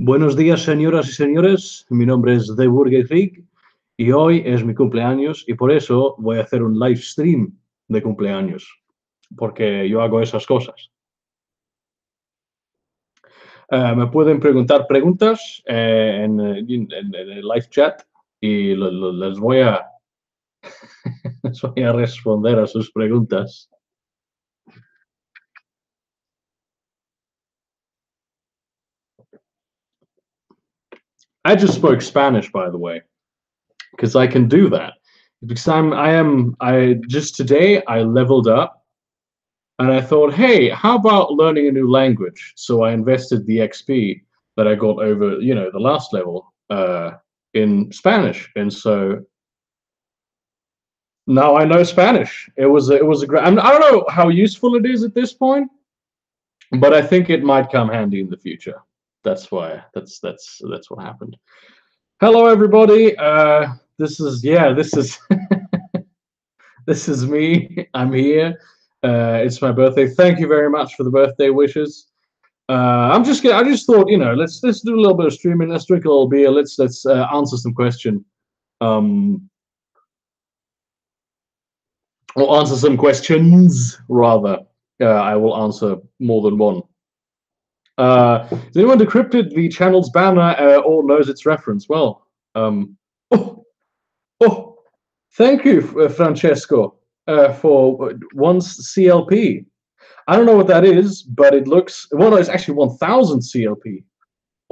Buenos días, señoras y señores. Mi nombre es The Burger Freak y hoy es mi cumpleaños y por eso voy a hacer un live stream de cumpleaños, porque yo hago esas cosas. Me pueden preguntar preguntas en el live chat y les voy a, les voy a responder a sus preguntas. I just spoke Spanish, by the way, because I can do that. Because I just today I leveled up and I thought, hey, how about learning a new language? So I invested the XP that I got over, the last level in Spanish, and so now I know Spanish. It was a great. I don't know how useful it is at this point, but I think it might come handy in the future. That's why. That's what happened. Hello, everybody. This is this is me. I'm here. It's my birthday. Thank you very much for the birthday wishes. I just thought, let's do a little bit of streaming. Let's drink a little beer. Let's answer some questions. Or answer some questions rather. I will answer more than one. Has anyone decrypted the channel's banner or knows its reference? Well, thank you, Francesco, for once CLP. I don't know what that is, but it looks, well, it's actually 1000 CLP.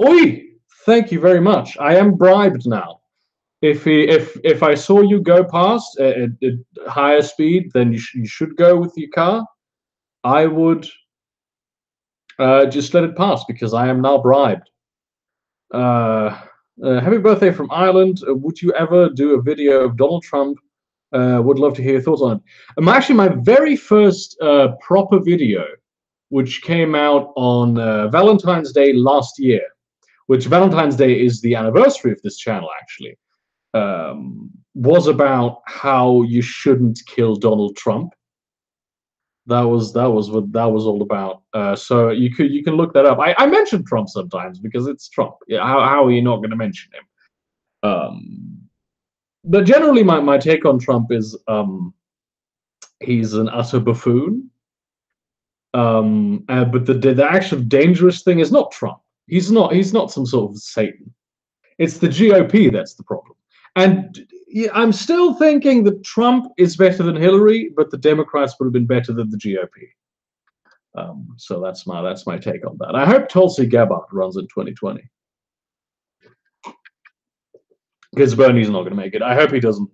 Oi! Thank you very much. I am bribed now. If I saw you go past at higher speed than you should go with your car, I would just let it pass because I am now bribed. Happy birthday from Ireland. Would you ever do a video of Donald Trump? Would love to hear your thoughts on it. Actually, my very first proper video, which came out on Valentine's Day last year, which Valentine's Day is the anniversary of this channel, actually, was about how you shouldn't kill Donald Trump. That was what that was all about. So you can look that up. I mention Trump sometimes because it's Trump. Yeah, how are you not going to mention him? But generally, my take on Trump is he's an utter buffoon. But the actual dangerous thing is not Trump. He's not some sort of Satan. It's the GOP that's the problem. And I'm still thinking that Trump is better than Hillary, but the Democrats would have been better than the GOP. So that's my take on that. I hope Tulsi Gabbard runs in 2020. Because Bernie's not going to make it. I hope he doesn't.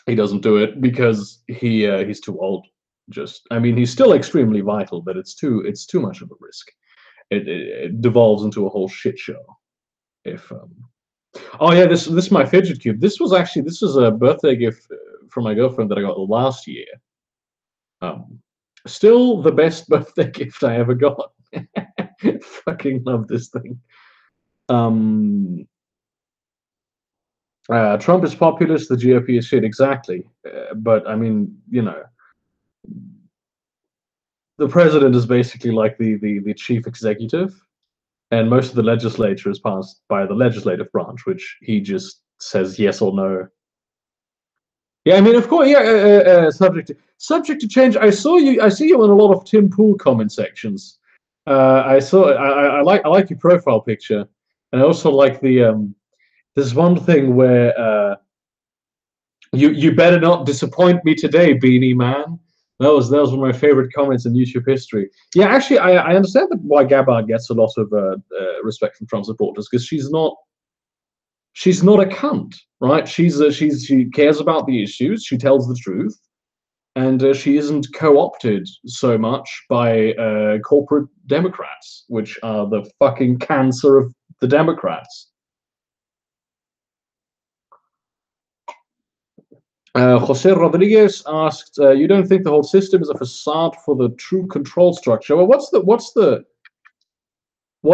He doesn't do it because he's too old. He's still extremely vital, but it's too much of a risk. It devolves into a whole shit show. Oh yeah, this is my fidget cube. This was a birthday gift from my girlfriend that I got last year. Still the best birthday gift I ever got. Fucking love this thing. Trump is populist, the GOP is shit, exactly. But the president is basically like the chief executive, and most of the legislature is passed by the legislative branch, which he just says yes or no. Yeah, of course, yeah. Subject to change. I see you in a lot of Tim Pool comment sections. I like your profile picture, and I also like the there's one thing where you better not disappoint me today, Beanie Man. That was one of my favorite comments in YouTube history. Yeah, actually, I understand why Gabbard gets a lot of respect from Trump supporters, because she's not a cunt, right? She cares about the issues, she tells the truth, and she isn't co-opted so much by corporate Democrats, which are the fucking cancer of the Democrats. Jose Rodriguez asked, "You don't think the whole system is a facade for the true control structure?" Well, what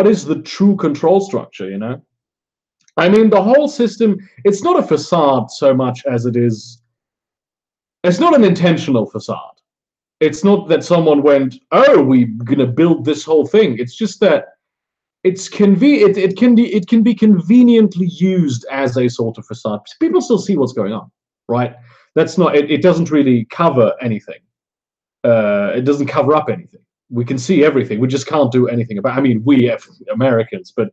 is the true control structure? The whole system. It's not a facade so much as it is. It's not an intentional facade. It's not that someone went, "Oh, we're gonna build this whole thing." It's just that it can be conveniently used as a sort of facade. People still see what's going on, right? That's not it doesn't really cover anything. It doesn't cover up anything. We can see everything. We just can't do anything about. I mean, we have Americans, but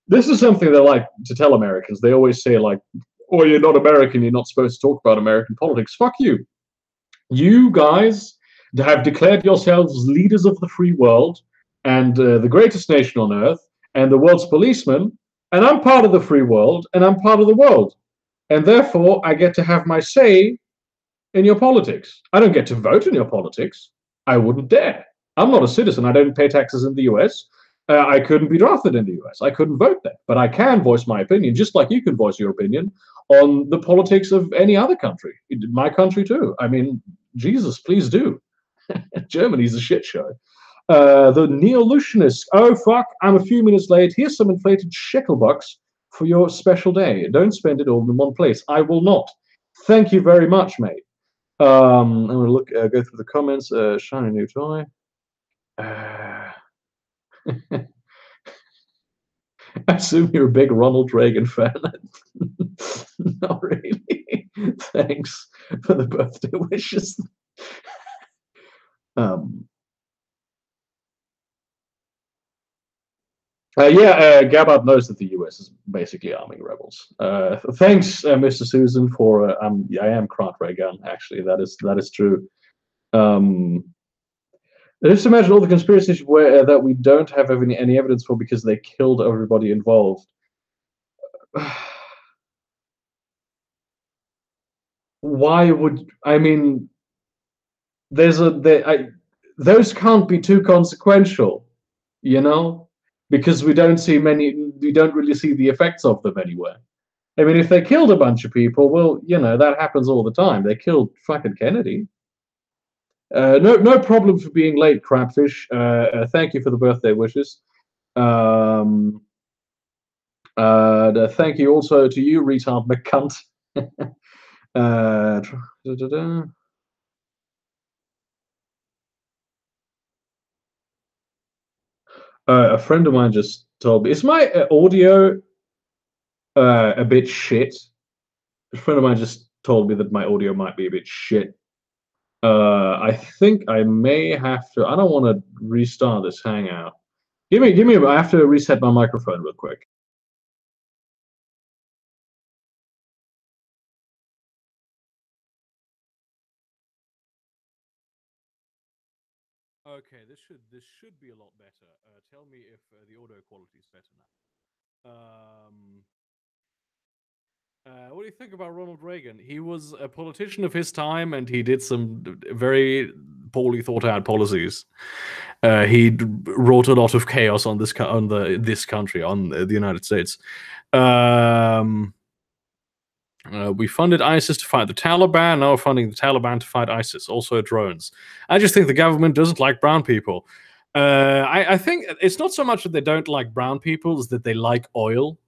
this is something they like to tell Americans. They always say like, "Oh, you're not American. You're not supposed to talk about American politics." Fuck you. You guys have declared yourselves leaders of the free world and the greatest nation on earth and the world's policeman. And I'm part of the free world and I'm part of the world. And therefore, I get to have my say in your politics. I don't get to vote in your politics. I wouldn't dare. I'm not a citizen. I don't pay taxes in the US. I couldn't be drafted in the US. I couldn't vote there. But I can voice my opinion, just like you can voice your opinion on the politics of any other country. My country, too. I mean, Jesus, please do. Germany's a shit show. The Neolutionists. Oh, fuck. I'm a few minutes late. Here's some inflated shekel bucks for your special day. Don't spend it all in one place. I will not. Thank you very much, mate. I'm gonna go through the comments. Shiny new toy. I assume you're a big Ronald Reagan fan. Not really. Thanks for the birthday wishes. Gabbard knows that the US is basically arming rebels. Thanks, Mr. Susan, for I am Krant Reagan. Actually, that is true. Just imagine all the conspiracies where that we don't have any evidence for because they killed everybody involved. Why would I mean? Those can't be too consequential, you know, because we don't really see the effects of them anywhere. I mean, if they killed a bunch of people, well, you know, that happens all the time. They killed fucking Kennedy. No problem for being late, Crabfish. Thank you for the birthday wishes. Thank you also to you, retard McCunt. A friend of mine just told me, is my audio a bit shit? A friend of mine just told me that my audio might be a bit shit. I think I may have to. I don't want to restart this Hangout. Give me. I have to reset my microphone real quick. Okay, this should be a lot better. Tell me if the audio quality is better now. What do you think about Ronald Reagan? He was a politician of his time, and he did some very poorly thought out policies. He wrought a lot of chaos on this country, on the United States. We funded ISIS to fight the Taliban. Now we're funding the Taliban to fight ISIS. Also drones. I just think the government doesn't like brown people. I think it's not so much that they don't like brown people, as that they like oil.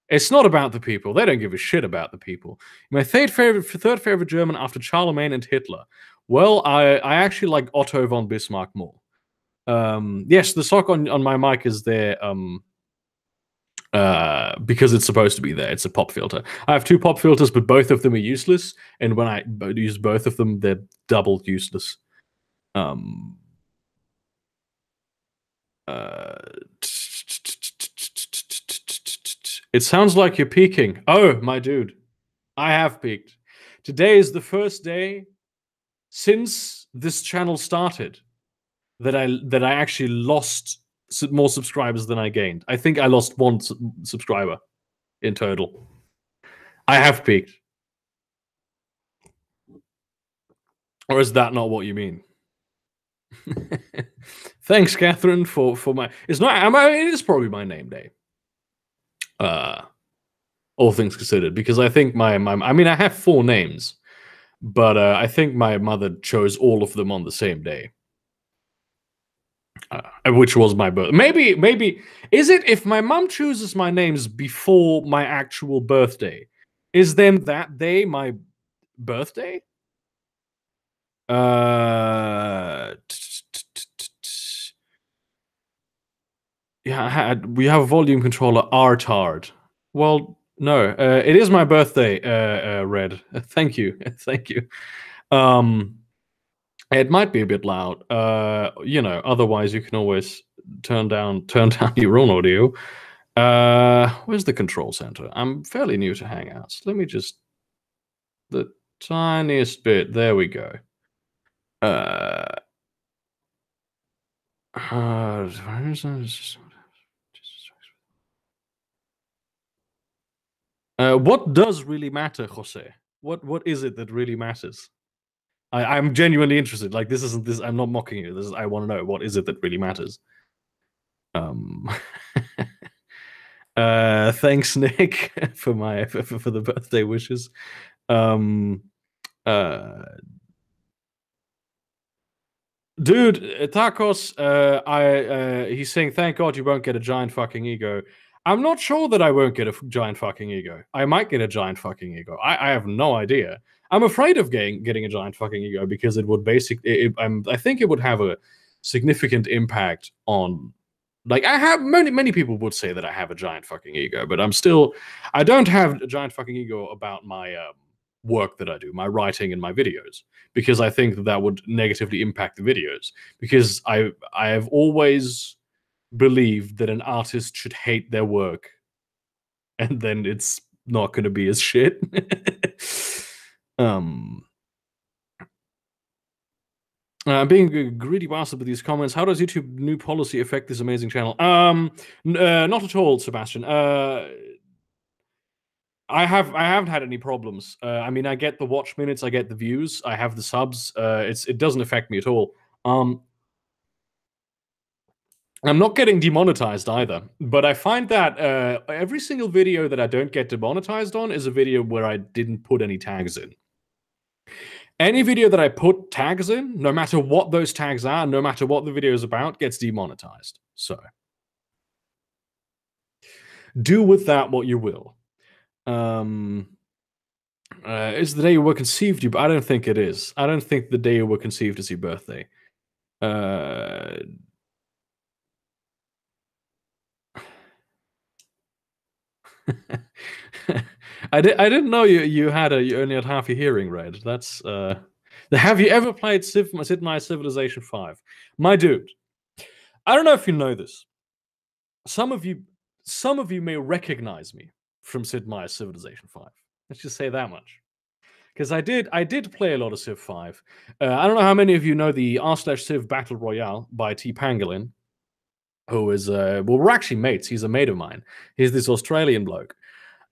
It's not about the people. They don't give a shit about the people. My third favorite German after Charlemagne and Hitler. Well, I actually like Otto von Bismarck more. Yes, the sock on my mic is there because it's supposed to be there. It's a pop filter. I have two pop filters, but both of them are useless. And when I use both of them, they're double useless. It sounds like you're peaking. Oh, my dude. I have peaked. Today is the first day since this channel started that I actually lost more subscribers than I gained. I think I lost one subscriber in total. I have peaked. Or is that not what you mean? Thanks, Catherine, for my. It's not. It is probably my name day. All things considered, because I think my I mean, I have 4 names, but I think my mother chose all of them on the same day, which was my birth. Maybe is it if my mom chooses my names before my actual birthday? Is then that day my birthday? Yeah, we have a volume controller R-tard. Well, no, it is my birthday, Red. Thank you, thank you. It might be a bit loud. You know, otherwise you can always turn down your own audio. Where's the control center? I'm fairly new to Hangouts. Let me just the tiniest bit. There we go. What does really matter, Jose? What is it that really matters? I'm genuinely interested. Like, this isn't this. I'm not mocking you. This is. I want to know, what is it that really matters. Thanks, Nick, for the birthday wishes. Dude, Tacos, he's saying, thank God you won't get a giant fucking ego. I'm not sure that I won't get a giant fucking ego. I might get a giant fucking ego. I have no idea. I'm afraid of getting a giant fucking ego because it would basically, I think it would have a significant impact on, like, I have many people would say that I have a giant fucking ego, but I don't have a giant fucking ego about my work that I do, my writing and my videos, because I think that would negatively impact the videos. Because I have always believed that an artist should hate their work, and then it's not going to be as shit. Being a greedy bastard with these comments. How does YouTube new policy affect this amazing channel? Not at all, Sebastian. I haven't had any problems. I mean, I get the watch minutes, I get the views, I have the subs. It doesn't affect me at all. I'm not getting demonetized either, but I find that every single video that I don't get demonetized on is a video where I didn't put any tags in. Any video that I put tags in, no matter what those tags are, no matter what the video is about, gets demonetized. So do with that what you will. Is the day you were conceived? I don't think it is. I don't think the day you were conceived is your birthday. I didn't know you only had half your hearing, Red. That's Have you ever played Sid Meier's Civilization 5? My dude, I don't know if you know this. Some of you may recognize me from Sid Meier's Civilization 5. Let's just say that much. Because I did play a lot of Civ 5. I don't know how many of you know the r/Civ Battle Royale by T. Pangolin, who is well, we're actually mates. He's a mate of mine. He's this Australian bloke.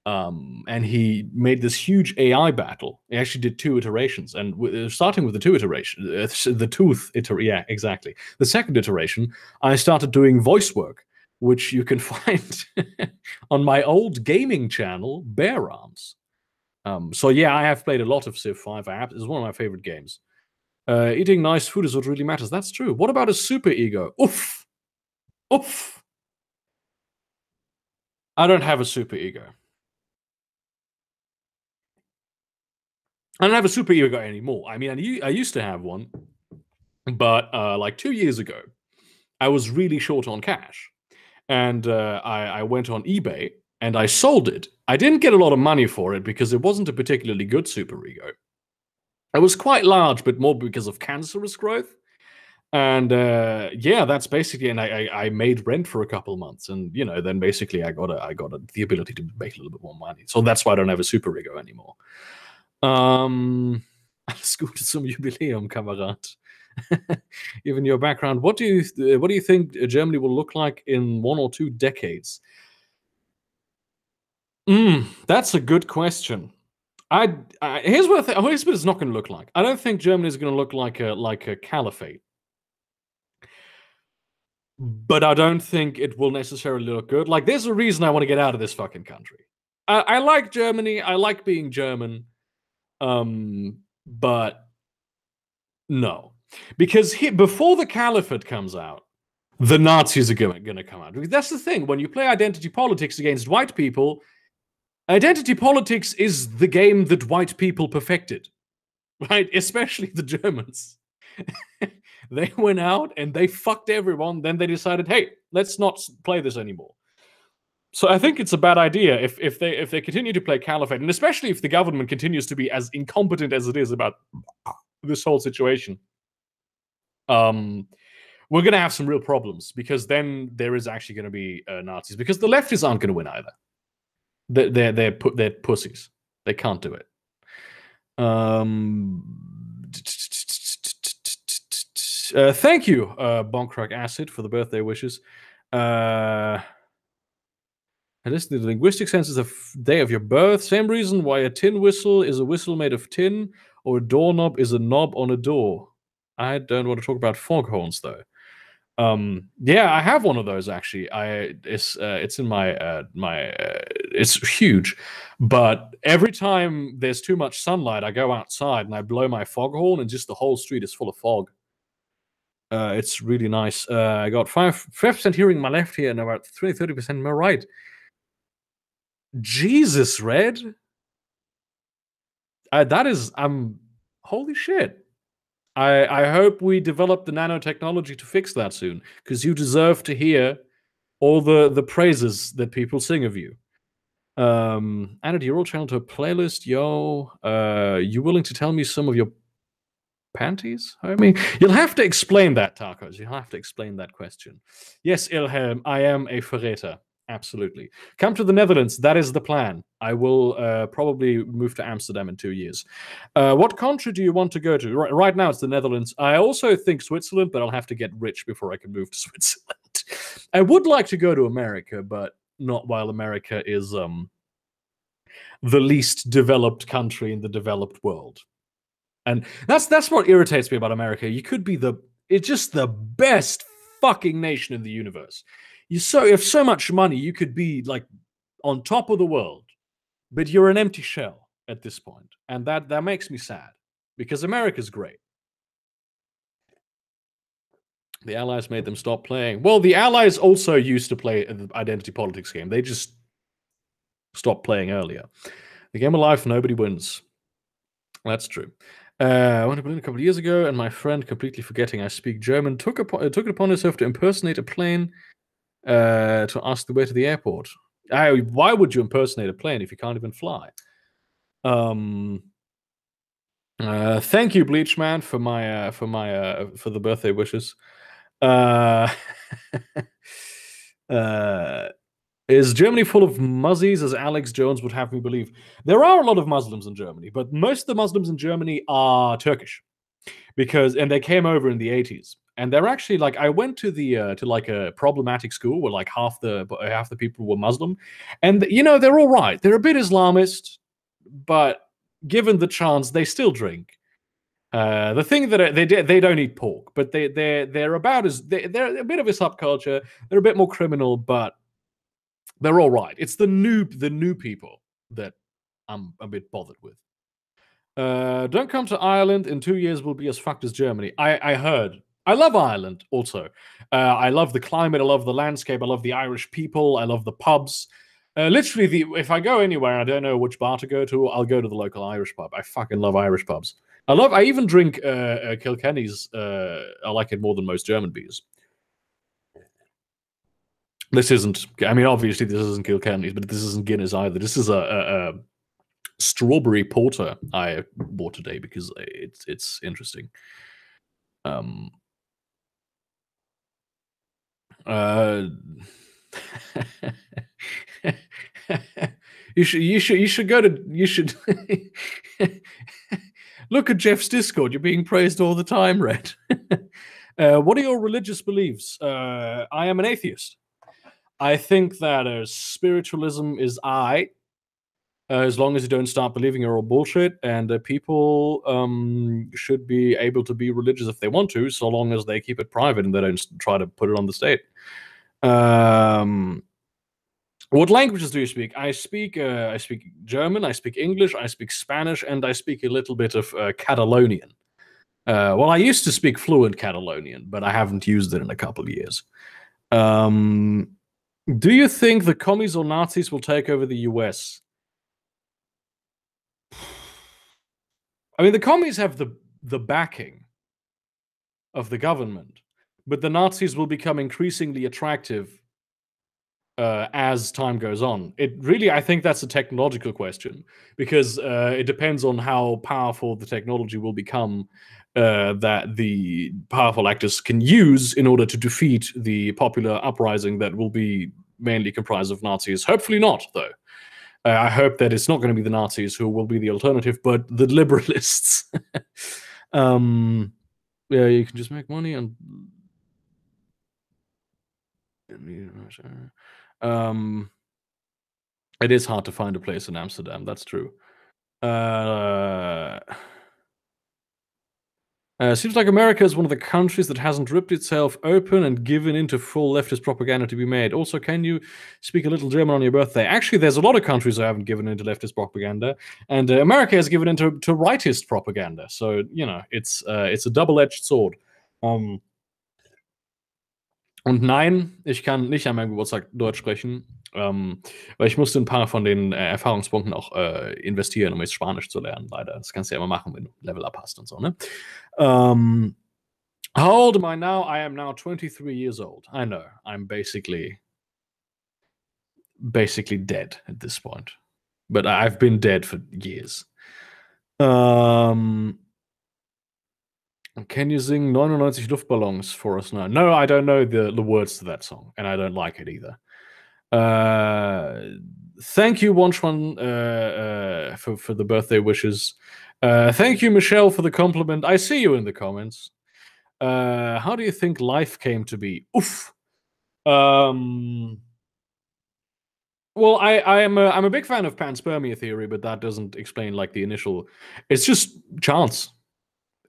And he made this huge AI battle. He actually did 2 iterations, and starting with the 2 iteration, the tooth iteration, yeah, exactly. The second iteration, I started doing voice work, which you can find on my old gaming channel, Bear Arms. So yeah, I have played a lot of Civ 5. It's one of my favorite games. Eating nice food is what really matters. That's true. What about a super ego? Oof. Oof. I don't have a super ego. I don't have a super ego anymore. I mean, I used to have one, but like 2 years ago, I was really short on cash, and I went on eBay and I sold it. I didn't get a lot of money for it because it wasn't a particularly good super ego. It was quite large, but more because of cancerous growth. And yeah, that's basically. And I made rent for a couple of months, and you know, then basically I got the ability to make a little bit more money. So that's why I don't have a super ego anymore. Alles Gute zum Jubiläum, Kamerad. Given your background, what do you think Germany will look like in 1 or 2 decades? That's a good question. Here's what it's not going to look like. I don't think Germany is going to look like a caliphate, but I don't think it will necessarily look good. Like, there's a reason I want to get out of this fucking country. I like Germany. I like being German. But no, because before the caliphate comes out, the Nazis are going to come out. Because that's the thing. When you play identity politics against white people, identity politics is the game that white people perfected, right? Especially the Germans. They went out and they fucked everyone. Then they decided, hey, let's not play this anymore. So I think it's a bad idea if they continue to play caliphate, and especially if the government continues to be as incompetent as it is about this whole situation. We're going to have some real problems, because then there is actually going to be Nazis, because the leftists aren't going to win either. They're pussies. They can't do it. Thank you, Bonkrock Acid, for the birthday wishes. And this, the linguistic sense is the day of your birth. Same reason why a tin whistle is a whistle made of tin, or a doorknob is a knob on a door. I don't want to talk about foghorns, though. Yeah, I have one of those actually. It's in my it's huge, but every time there's too much sunlight, I go outside and I blow my foghorn, and just the whole street is full of fog. It's really nice. I got 5% hearing in my left ear and about 30% in my right. Jesus, Red. That is holy shit. I hope we develop the nanotechnology to fix that soon, because you deserve to hear all the praises that people sing of you. Added your old channel to a playlist, yo. You willing to tell me some of your panties, homie? You'll have to explain that, Tacos. You'll have to explain that question. Yes, Ilham, I am a Verräter. Absolutely. Come to the Netherlands. That is the plan. I will probably move to Amsterdam in 2 years. What country do you want to go to? Right now, it's the Netherlands. I also think Switzerland, but I'll have to get rich before I can move to Switzerland. I would like to go to America, but not while America is the least developed country in the developed world. And that's what irritates me about America. You could be it's just the best fucking nation in the universe. You have so much money, you could be like on top of the world, but you're an empty shell at this point, and that makes me sad, because America's great. The Allies made them stop playing. Well, the Allies also used to play the identity politics game. They just stopped playing earlier. The game of life, nobody wins. That's true. I went to Berlin a couple of years ago, and my friend, completely forgetting I speak German, took it upon herself to impersonate a plane to ask the way to the airport. Why would you impersonate a plane if you can't even fly? Thank you, Bleachman, for the birthday wishes. Is Germany full of muzzies, as Alex Jones would have me believe? There are a lot of Muslims in Germany, but most of the Muslims in Germany are Turkish, and they came over in the 80s. And they're actually like, I went to a problematic school where like half the people were Muslim, and they're all right. They're a bit Islamist, but given the chance, they still drink. The thing that they don't eat pork, but they're they're a bit of a subculture. They're a bit more criminal, but they're all right. It's the new people that I'm a bit bothered with. Don't come to Ireland. In 2 years, we'll be as fucked as Germany. I heard. I love Ireland also. I love the climate. I love the landscape. I love the Irish people. I love the pubs. Literally, if I go anywhere and I don't know which bar to go to, I'll go to the local Irish pub. I fucking love Irish pubs. I even drink Kilkenny's. I like it more than most German beers. This isn't. I mean, obviously, this isn't Kilkenny's, but this isn't Guinness either. This is a strawberry porter I bought today because it's interesting. You should go to look at Jeff's Discord. You're being praised all the time, Red. What are your religious beliefs? I am an atheist. I think that spiritualism is as long as you don't start believing you're all bullshit, and people should be able to be religious if they want to, so long as they keep it private and they don't try to put it on the state. What languages do you speak? I speak German, I speak English, I speak Spanish, and I speak a little bit of Catalonian. Well, I used to speak fluent Catalonian, but I haven't used it in a couple of years. Do you think the commies or Nazis will take over the US? I mean, the commies have the backing of the government. But the Nazis will become increasingly attractive as time goes on. It really, I think that's a technological question, because it depends on how powerful the technology will become that the powerful actors can use in order to defeat the popular uprising that will be mainly comprised of Nazis. Hopefully not, though. I hope that it's not going to be the Nazis who will be the alternative, but the liberalists. Yeah, you can just make money and it is hard to find a place in Amsterdam. That's true. Seems like America is one of the countries that hasn't ripped itself open and given into full leftist propaganda to be made. Also, can you speak a little German on your birthday? Actually, there's a lot of countries that haven't given into leftist propaganda, and America has given into rightist propaganda. So, you know, it's a double-edged sword. Und nein, ich kann nicht an meinem Geburtstag Deutsch sprechen, weil ich musste ein paar von den Erfahrungspunkten auch investieren, um jetzt Spanisch zu lernen, leider. Das kannst du ja immer machen, wenn du Level Up hast und so, ne? How old am I now? I am now 23 years old. I know. I'm basically dead at this point. But I've been dead for years. Can you sing 99 Luftballons for us now? No, I don't know the words to that song, and I don't like it either. Thank you, Wonchwan, for the birthday wishes. Thank you, Michelle, for the compliment. I see you in the comments. How do you think life came to be? Oof. Well, I'm a big fan of panspermia theory, but that doesn't explain like the initial. It's just chance.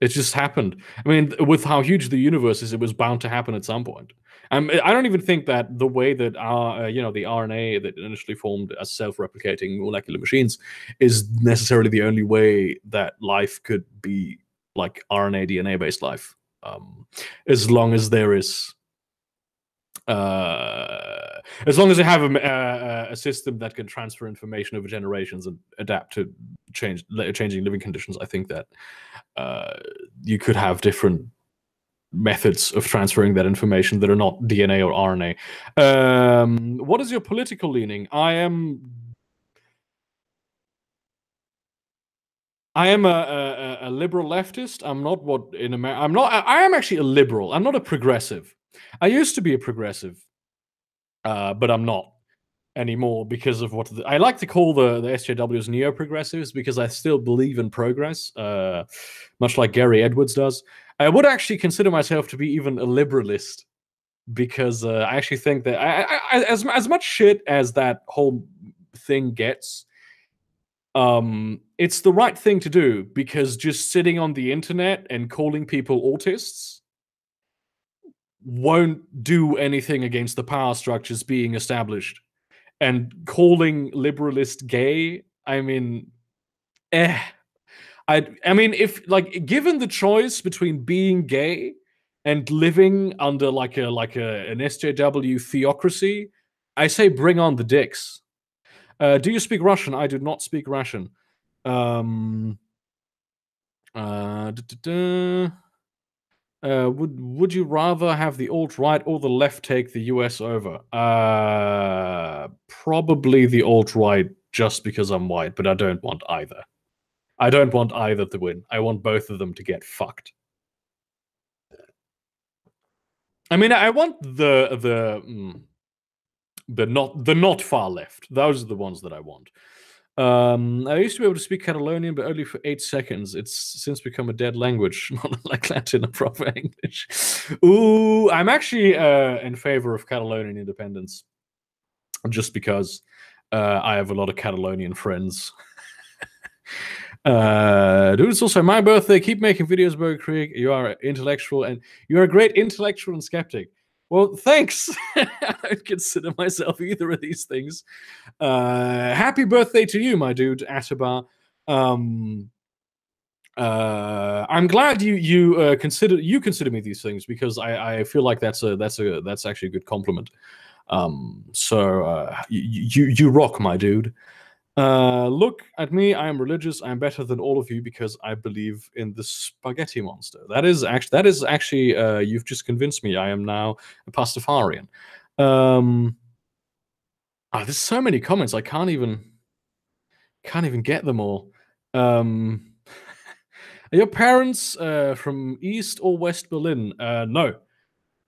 It just happened. I mean, with how huge the universe is, it was bound to happen at some point. I don't even think that the way that our, the RNA that initially formed as self-replicating molecular machines is necessarily the only way that life could be like RNA, DNA-based life. As long as there is, as long as you have a system that can transfer information over generations and adapt to changing living conditions, I think that you could have different methods of transferring that information that are not DNA or RNA. What is your political leaning? I am a liberal leftist. I'm not what in America. I am actually a liberal. I'm not a progressive. I used to be a progressive, but I'm not anymore because of what I like to call the SJWs neo-progressives, because I still believe in progress, much like Gary Edwards does. I would actually consider myself to be even a liberalist, because I actually think that as much shit as that whole thing gets, it's the right thing to do, because just sitting on the internet and calling people autists won't do anything against the power structures being established. And calling liberalist gay, I mean, I mean, if like given the choice between being gay and living under like an SJW theocracy, I say bring on the dicks. Do you speak Russian? I do not speak Russian. Would you rather have the alt-right or the left take the US over? Probably the alt-right, just because I'm white, but I don't want either. I don't want either to win. I want both of them to get fucked. I mean, I want the not far left. Those are the ones that I want. I used to be able to speak Catalonian, but only for 8 seconds. It's since become a dead language, not like Latin or proper English. Ooh, I'm actually in favor of Catalonian independence, just because I have a lot of Catalonian friends. Dude, it's also my birthday. Keep making videos, Burger Creek. You are intellectual, and you're a great intellectual and skeptic. Well, thanks. I don't consider myself either of these things. Happy birthday to you, my dude, Atabar. I'm glad you consider me these things, because I feel like that's actually a good compliment. So you rock, my dude. Look at me. I am religious. I am better than all of you because I believe in the spaghetti monster. That is actually. You've just convinced me. I am now a Pastafarian. There's so many comments. I can't even get them all. Are your parents from East or West Berlin? No.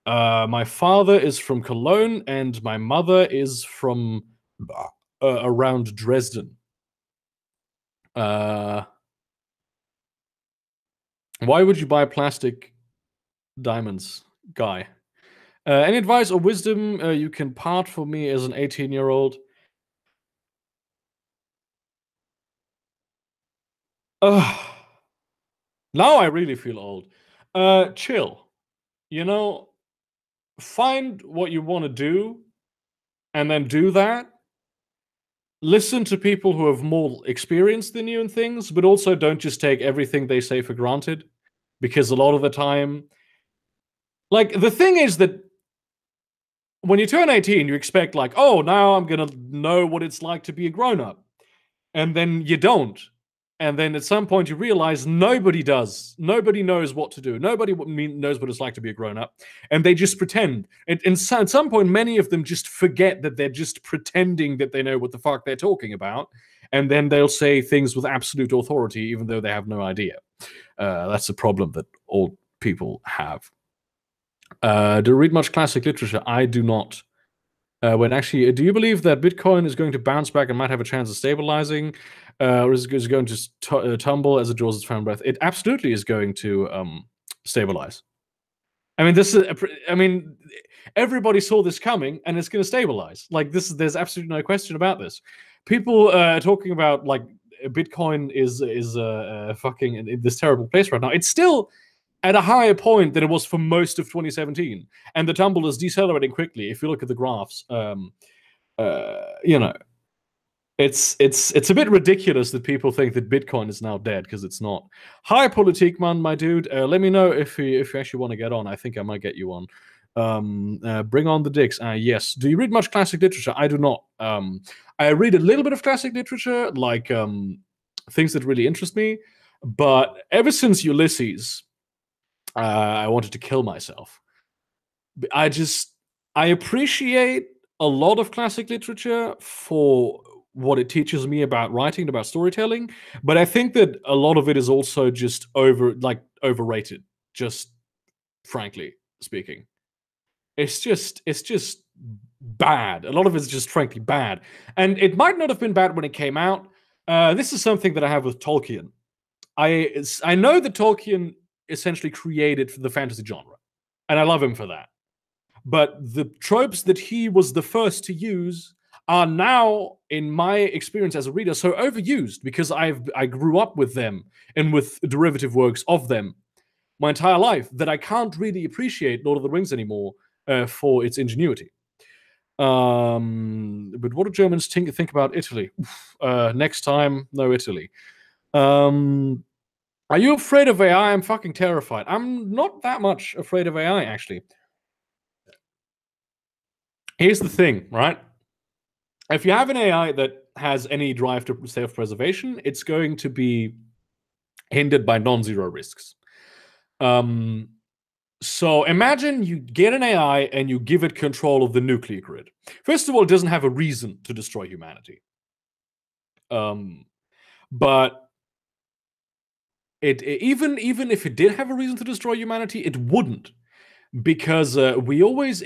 My father is from Cologne, and my mother is from around Dresden. Why would you buy plastic diamonds, guy? Any advice or wisdom you can part for me as an 18-year-old? Now I really feel old. Chill. You know, find what you want to do and then do that. Listen to people who have more experience than you in things, but also don't just take everything they say for granted, because a lot of the time, like, the thing is that when you turn 18, you expect, like, oh, now I'm gonna know what it's like to be a grown-up. And then you don't. And then at some point you realize nobody does. Nobody knows what to do. Nobody knows what it's like to be a grown-up. And they just pretend. And so at some point, many of them just forget that they're just pretending that they know what the fuck they're talking about. And then they'll say things with absolute authority, even though they have no idea. That's a problem that all people have. Do you read much classic literature? I do not. Do you believe that Bitcoin is going to bounce back and might have a chance of stabilizing, or is it going to tumble as it draws its final breath? It absolutely is going to stabilize. I mean, everybody saw this coming, and it's going to stabilize. Like this, there's absolutely no question about this. People are talking about like Bitcoin is fucking in this terrible place right now. It's still at a higher point than it was for most of 2017, and the tumble is decelerating quickly. If you look at the graphs, you know, it's a bit ridiculous that people think that Bitcoin is now dead, because it's not. Hi, Politik man, my dude. Let me know if you actually want to get on. I think I might get you on. Bring on the dicks. Yes. Do you read much classic literature? I do not. I read a little bit of classic literature, like things that really interest me. But ever since Ulysses, I wanted to kill myself. I appreciate a lot of classic literature for what it teaches me about writing, about storytelling, but I think that a lot of it is also just overrated, just frankly speaking. It's just bad. A lot of it's just frankly bad. And it might not have been bad when it came out. This is something that I have with Tolkien. I know that Tolkien essentially created the fantasy genre, and I love him for that. But the tropes that he was the first to use are now, in my experience as a reader, so overused, because I grew up with them and with derivative works of them my entire life, that I can't really appreciate Lord of the Rings anymore for its ingenuity. But what do Germans think about Italy? Next time, no Italy. Are you afraid of AI? I'm fucking terrified. I'm not that much afraid of AI, actually. Here's the thing, right? If you have an AI that has any drive to self-preservation, it's going to be hindered by non-zero risks. So imagine you get an AI and you give it control of the nuclear grid. First of all, it doesn't have a reason to destroy humanity. But even if it did have a reason to destroy humanity, it wouldn't, because we always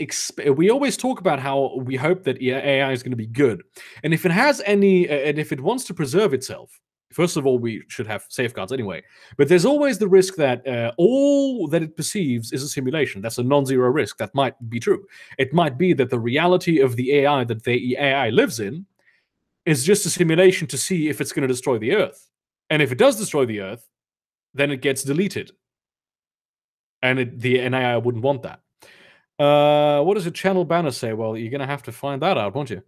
talk about how we hope that AI is going to be good, and if it has any, and if it wants to preserve itself, first of all, we should have safeguards anyway. But there's always the risk that all that it perceives is a simulation. That's a non-zero risk. That might be true. It might be that the reality of the AI that the AI lives in is just a simulation to see if it's going to destroy the Earth. And if it does destroy the Earth, then it gets deleted. And the AI wouldn't want that. What does a channel banner say? Well, you're going to have to find that out, won't you?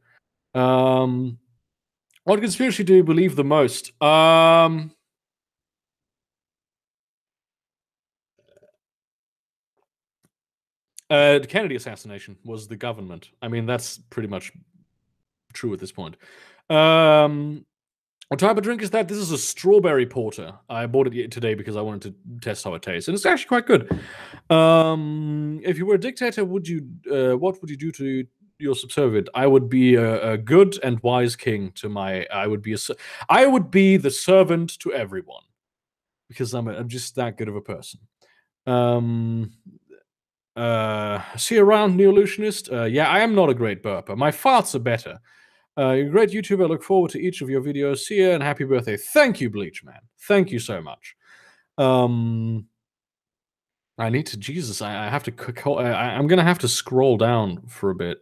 What conspiracy do you believe the most? The Kennedy assassination was the government. I mean, that's pretty much true at this point. What type of drink is that? This is a strawberry porter. I bought it today because I wanted to test how it tastes, and it's actually quite good. If you were a dictator, what would you do to your subservient? I would be a good and wise king to my. I would be the servant to everyone because I'm just that good of a person. See you around, Neo-Illusionist. Yeah, I am not a great burper. My farts are better. You're a great YouTuber. I look forward to each of your videos. See ya and happy birthday. Thank you, Bleach Man. Thank you so much. I need to, Jesus, I have to, I'm going to have to scroll down for a bit.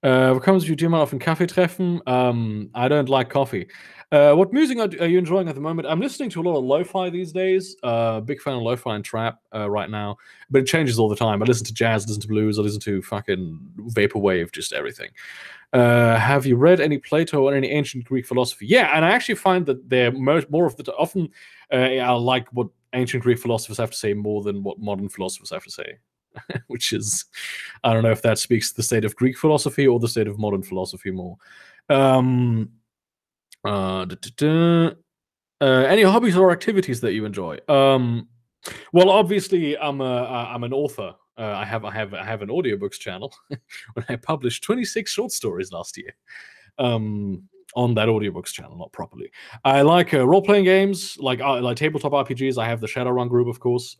Willkommen zu dir mal auf den Kaffee treffen. I don't like coffee. What music are you enjoying at the moment? I'm listening to a lot of lo-fi these days. Big fan of lo-fi and trap right now, but it changes all the time. I listen to jazz, listen to blues, I listen to fucking vaporwave, just everything. Have you read any Plato or any ancient Greek philosophy? Yeah, and I actually find that they're more of the often I like what ancient Greek philosophers have to say more than what modern philosophers have to say. Which is, I don't know if that speaks to the state of Greek philosophy or the state of modern philosophy more. Any hobbies or activities that you enjoy? Well, obviously, I'm an author. I have an audiobooks channel when I published 26 short stories last year. On that audiobooks channel, not properly. I like role-playing games, like tabletop RPGs. I have the Shadowrun group, of course.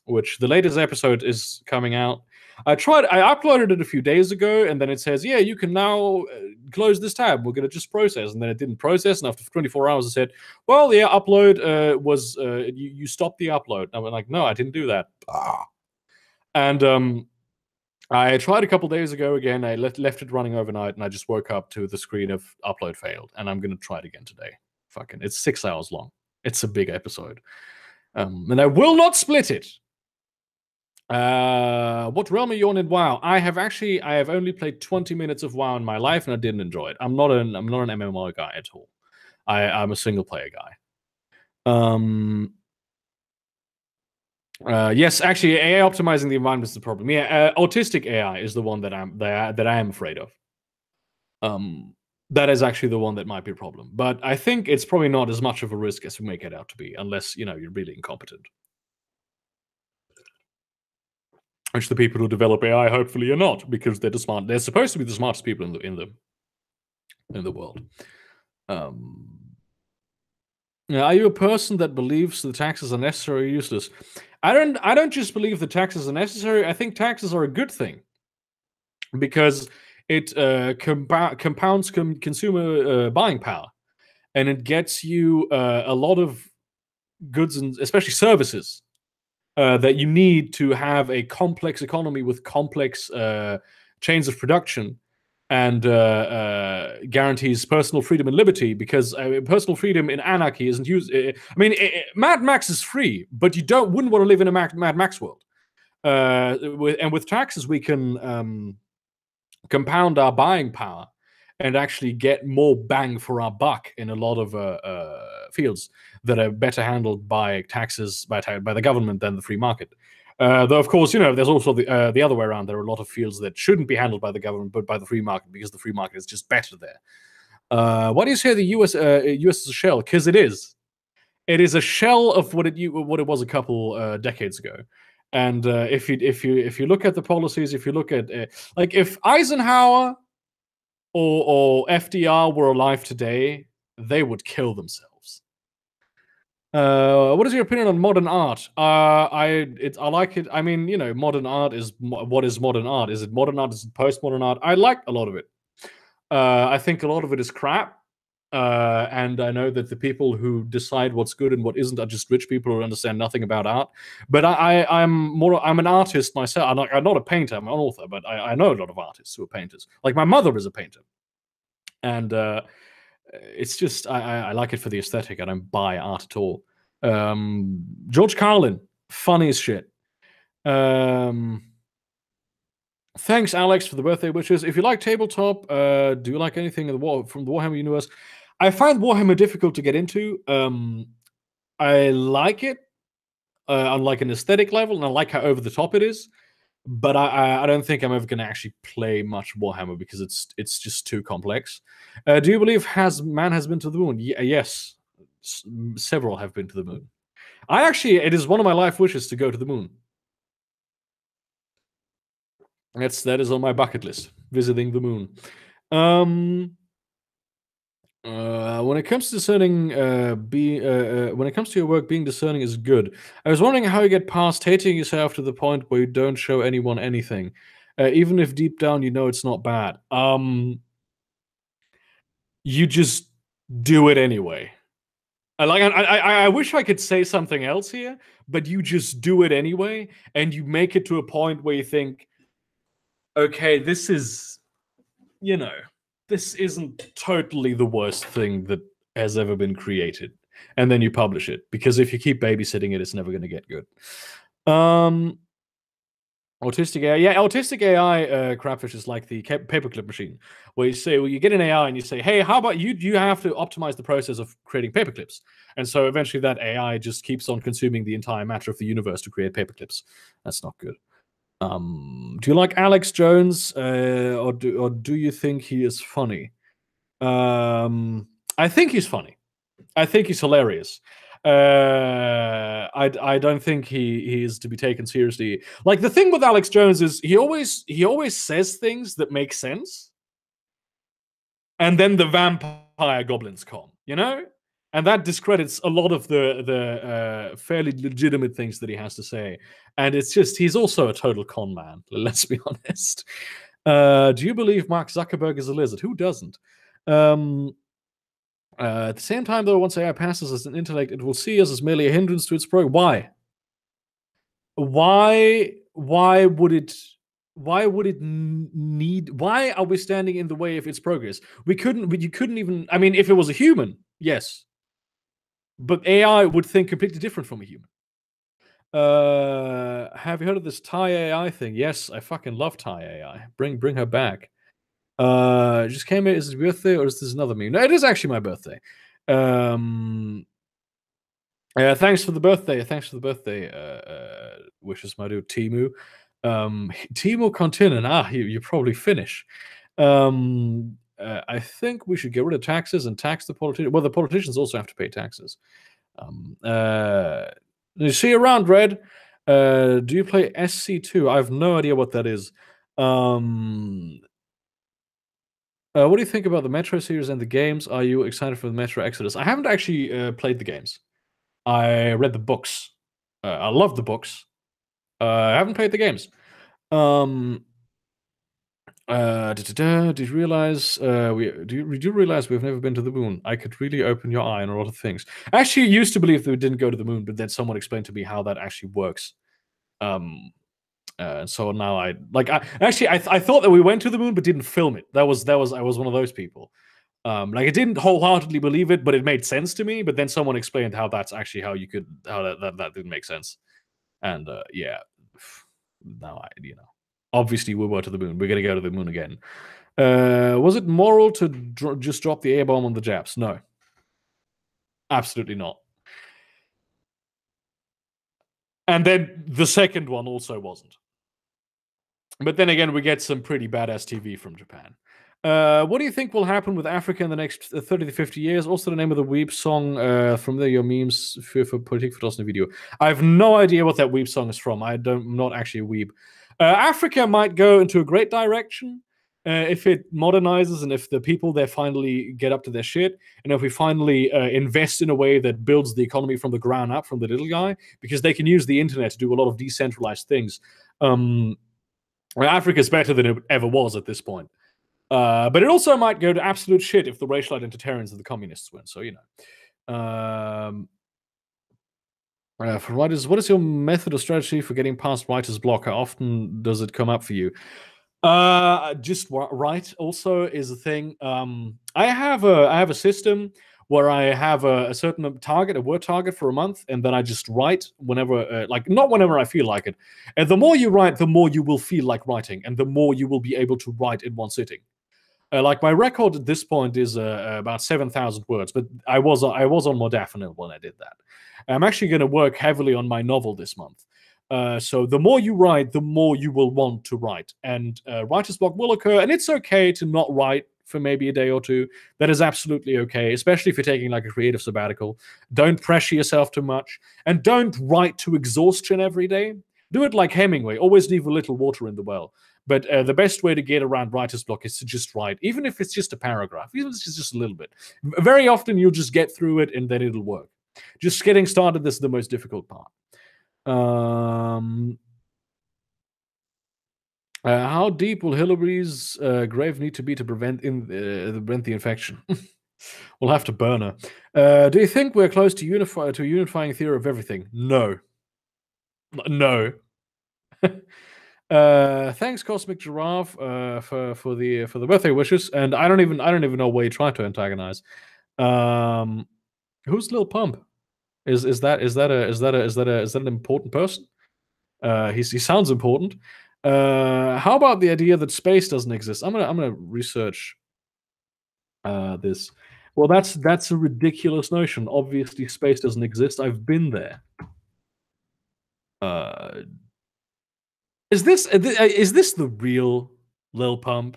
Which the latest episode is coming out. I uploaded it a few days ago, and then it says, yeah, you can now close this tab. We're going to just process. And then it didn't process, and after 24 hours, it said, well, yeah, upload you stopped the upload. And I went like, no, I didn't do that. And I tried a couple days ago again. I left it running overnight, and I just woke up to the screen of upload failed. And I'm going to try it again today. Fucking, it's 6 hours long. It's a big episode. And I will not split it. What realm are you on in WoW? I have only played 20 minutes of WoW in my life, and I didn't enjoy it. I'm not an MMO guy at all. I'm a single player guy. Yes, actually, AI optimizing the environment is the problem. Yeah, autistic AI is the one that I am afraid of. That is actually the one that might be a problem. But I think it's probably not as much of a risk as we make it out to be, unless you're really incompetent. Which the people who develop AI hopefully are not, because they're smart. They're supposed to be the smartest people in the world. Are you a person that believes the taxes are necessary or useless? I don't just believe the taxes are necessary. I think taxes are a good thing because it compounds consumer buying power, and it gets you a lot of goods and especially services that you need to have a complex economy with complex chains of production, and guarantees personal freedom and liberty, because personal freedom in anarchy isn't used. Mad Max is free, but you wouldn't want to live in a Mad Max world. With taxes, we can compound our buying power and actually get more bang for our buck in a lot of fields that are better handled by taxes by the government than the free market. Though, of course, there's also the other way around. There are a lot of fields that shouldn't be handled by the government, but by the free market, because the free market is just better there. Why do you say the US is a shell? Because it is. It is a shell of what it was a couple decades ago. And if you look at the policies, if you look at like if Eisenhower or FDR were alive today, they would kill themselves. What is your opinion on modern art? I like it. I mean, modern art is what is modern art? Is it modern art? Is it postmodern art? I like a lot of it. I think a lot of it is crap. And I know that the people who decide what's good and what isn't are just rich people who understand nothing about art. But I'm an artist myself. I'm not a painter. I'm an author, but I know a lot of artists who are painters. Like my mother is a painter, and it's just I like it for the aesthetic. I don't buy art at all. George Carlin, funny as shit. Thanks, Alex, for the birthday wishes. If you like tabletop, do you like anything from the Warhammer universe? I find Warhammer difficult to get into. I like it on like an aesthetic level, and I like how over the top it is. but I don't think I'm ever going to actually play much Warhammer because it's just too complex. Do you believe man has been to the moon? Yes, several have been to the moon. It is one of my life wishes to go to the moon. That is on my bucket list, visiting the moon. When it comes to discerning, when it comes to your work, being discerning is good. I was wondering how you get past hating yourself to the point where you don't show anyone anything, even if deep down you know it's not bad. You just do it anyway. I wish I could say something else here, but you just do it anyway, and you make it to a point where you think, okay, this is, this isn't totally the worst thing that has ever been created. And then you publish it, because if you keep babysitting it, it's never going to get good. Autistic AI. Yeah, autistic AI crapfish is like the paperclip machine, where you say, well, you get an AI and you say, hey, how about you have to optimize the process of creating paperclips. And so eventually that AI just keeps on consuming the entire matter of the universe to create paperclips. That's not good. Do you like Alex Jones, or do you think he is funny? I think he's funny. I think he's hilarious. I don't think he is to be taken seriously. Like, the thing with Alex Jones is he always says things that make sense, and then the vampire goblins come, and that discredits a lot of the fairly legitimate things that he has to say. And it's just, he's also a total con man, let's be honest. Do you believe Mark Zuckerberg is a lizard? Who doesn't? At the same time, though, once AI passes as an intellect, it will see us as merely a hindrance to its progress. Why would it need? Why are we standing in the way of its progress? You couldn't even. I mean, if it was a human, yes, but AI would think completely different from a human. Have you heard of this Thai AI thing? Yes, I fucking love Thai AI. Bring her back. Just came here. Is it your birthday or is this another meme? No, it is actually my birthday. Thanks for the birthday. Thanks for the birthday wishes, my dude Timu. Timu Continen. You probably Finnish. I think we should get rid of taxes and tax the politicians. Well, the politicians also have to pay taxes. You see around, Red. Do you play SC2? I have no idea what that is. What do you think about the Metro series and the games? Are you excited for the Metro Exodus? I haven't actually played the games. I read the books. I love the books. I haven't played the games. Did you realize did you realize we've never been to the moon? I could really open your eye on a lot of things. I actually used to believe that we didn't go to the moon, but then someone explained to me how that actually works. So now I thought that we went to the moon but didn't film it. I was one of those people. I didn't wholeheartedly believe it, but it made sense to me. But then someone explained how that's actually how that didn't make sense. And yeah, now obviously we were to the moon. We're gonna go to the moon again. Was it moral to just drop the air bomb on the Japs? No, absolutely not. And then the second one also wasn't. But then again, we get some pretty badass TV from Japan. What do you think will happen with Africa in the next 30 to 50 years? Also, the name of the Weep song from your memes for Politik Verdosne video. I have no idea what that Weep song is from. I'm not actually a Weep. Africa might go into a great direction if it modernizes and if the people there finally get up to their shit, and if we finally invest in a way that builds the economy from the ground up, from the little guy, because they can use the internet to do a lot of decentralized things. Africa's better than it ever was at this point. But it also might go to absolute shit if the racial identitarians and the communists win. So, for writers, what is your method or strategy for getting past writer's block? How often does it come up for you? Just write also is a thing. I have a system where I have a certain target, a word target for a month, and then I just write whenever, not whenever I feel like it. And the more you write, the more you will feel like writing, and the more you will be able to write in one sitting. My record at this point is about 7,000 words, but I was on modafinil when I did that. I'm actually going to work heavily on my novel this month. So the more you write, the more you will want to write. And writer's block will occur, and it's okay to not write for maybe a day or two. That is absolutely okay, especially if you're taking like a creative sabbatical. Don't pressure yourself too much, and don't write to exhaustion every day. Do it like Hemingway. Always leave a little water in the well. But the best way to get around writer's block is to just write, even if it's just a paragraph, even if it's just a little bit. Very often you'll just get through it and then it'll work. Just getting started is the most difficult part. How deep will Hillary's grave need to be to prevent the infection? We'll have to burn her. Do you think we're close to a unifying theory of everything? No. No. Thanks, Cosmic Giraffe, for the birthday wishes. And I don't even know why you tried to antagonize. Who's Lil Pump? Is that an important person? He sounds important. How about the idea that space doesn't exist? I'm gonna research this. Well, that's a ridiculous notion. Obviously, space doesn't exist. I've been there. Is this the real Lil Pump?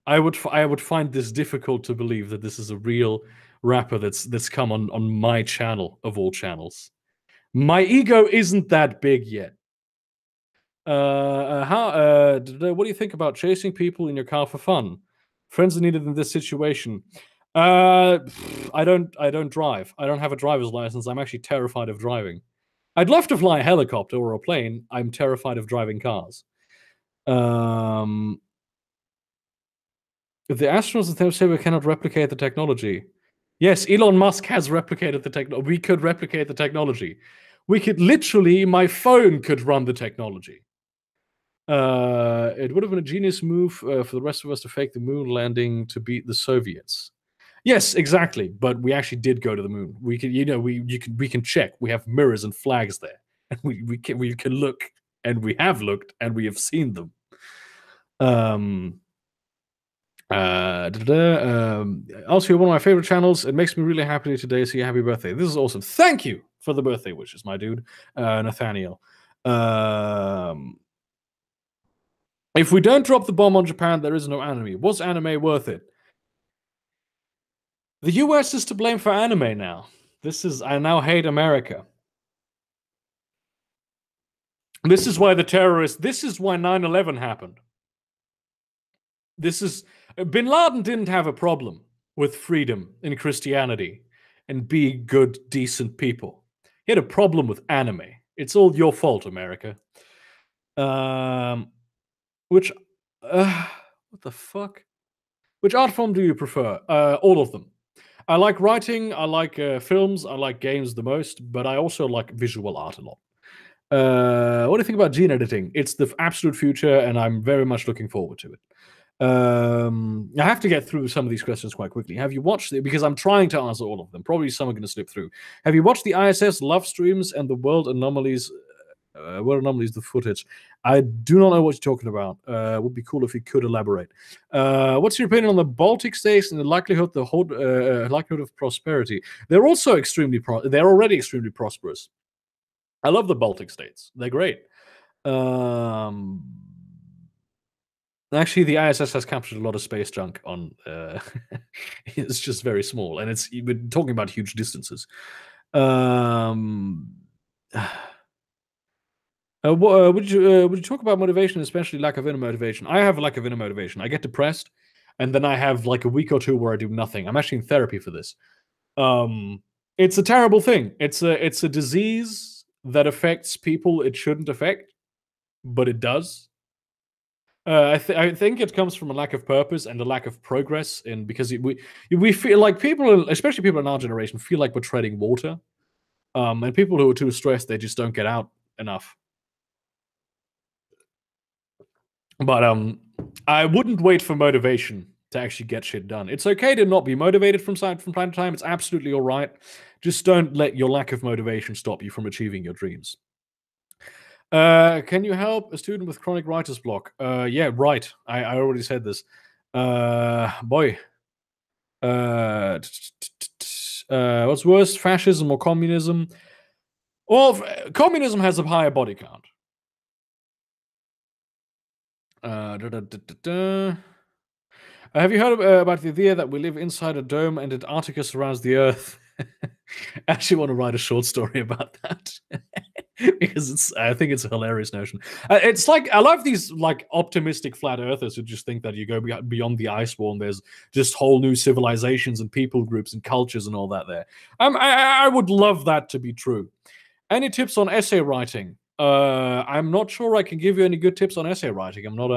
I would find this difficult to believe that this is a real rapper that's come on my channel of all channels. My ego isn't that big yet. What do you think about chasing people in your car for fun? Friends are needed in this situation. I don't drive. I don't have a driver's license. I'm actually terrified of driving. I'd love to fly a helicopter or a plane. I'm terrified of driving cars. The astronauts say we cannot replicate the technology. Yes, Elon Musk has replicated the technology. We could replicate the technology. We could literally, my phone could run the technology. It would have been a genius move for the rest of us to fake the moon landing to beat the Soviets. Yes, exactly. But we actually did go to the moon. We can, we can check. We have mirrors and flags there, and we can look, and we have looked, and we have seen them. Also, you're one of my favorite channels. It makes me really happy today. So, happy birthday! This is awesome. Thank you for the birthday wishes, my dude, Nathaniel. If we don't drop the bomb on Japan, there is no anime. Was anime worth it? The US is to blame for anime now. I now hate America. This is why this is why 9/11 happened. Bin Laden didn't have a problem with freedom in Christianity and being good, decent people. He had a problem with anime. It's all your fault, America. What the fuck? Which art form do you prefer? All of them. I like writing, I like films, I like games the most, but I also like visual art a lot. What do you think about gene editing? It's the absolute future, and I'm very much looking forward to it. I have to get through some of these questions quite quickly. Have you watched it? Because I'm trying to answer all of them. Probably some are going to slip through. Have you watched the ISS love streams and the world anomalies? The footage? I do not know what you're talking about. Would be cool if you could elaborate. What's your opinion on the Baltic states and the likelihood of prosperity? They're also they're already extremely prosperous. I love the Baltic states. They're great. Actually, the ISS has captured a lot of space junk on. It's just very small, and we're talking about huge distances. Would you talk about motivation, especially lack of inner motivation? I have a lack of inner motivation. I get depressed, and then I have like a week or two where I do nothing. I'm actually in therapy for this. It's a terrible thing. It's a disease that affects people it shouldn't affect, but it does. I think it comes from a lack of purpose and a lack of progress, because we feel like people, especially people in our generation, feel like we're treading water, and people who are too stressed, they just don't get out enough. But I wouldn't wait for motivation to actually get shit done. It's okay to not be motivated from time to time. It's absolutely all right. Just don't let your lack of motivation stop you from achieving your dreams. Can you help a student with chronic writer's block? Yeah, right. I already said this. Boy. What's worse, fascism or communism? Well, communism has a higher body count. Have you heard about the idea that we live inside a dome and Antarctica surrounds the Earth? I actually want to write a short story about that because I think it's a hilarious notion. It's like I love these like optimistic flat earthers who just think that you go beyond the ice wall and there's just whole new civilizations and people groups and cultures and all that there. I would love that to be true. Any tips on essay writing? I'm not sure I can give you any good tips on essay writing. I'm not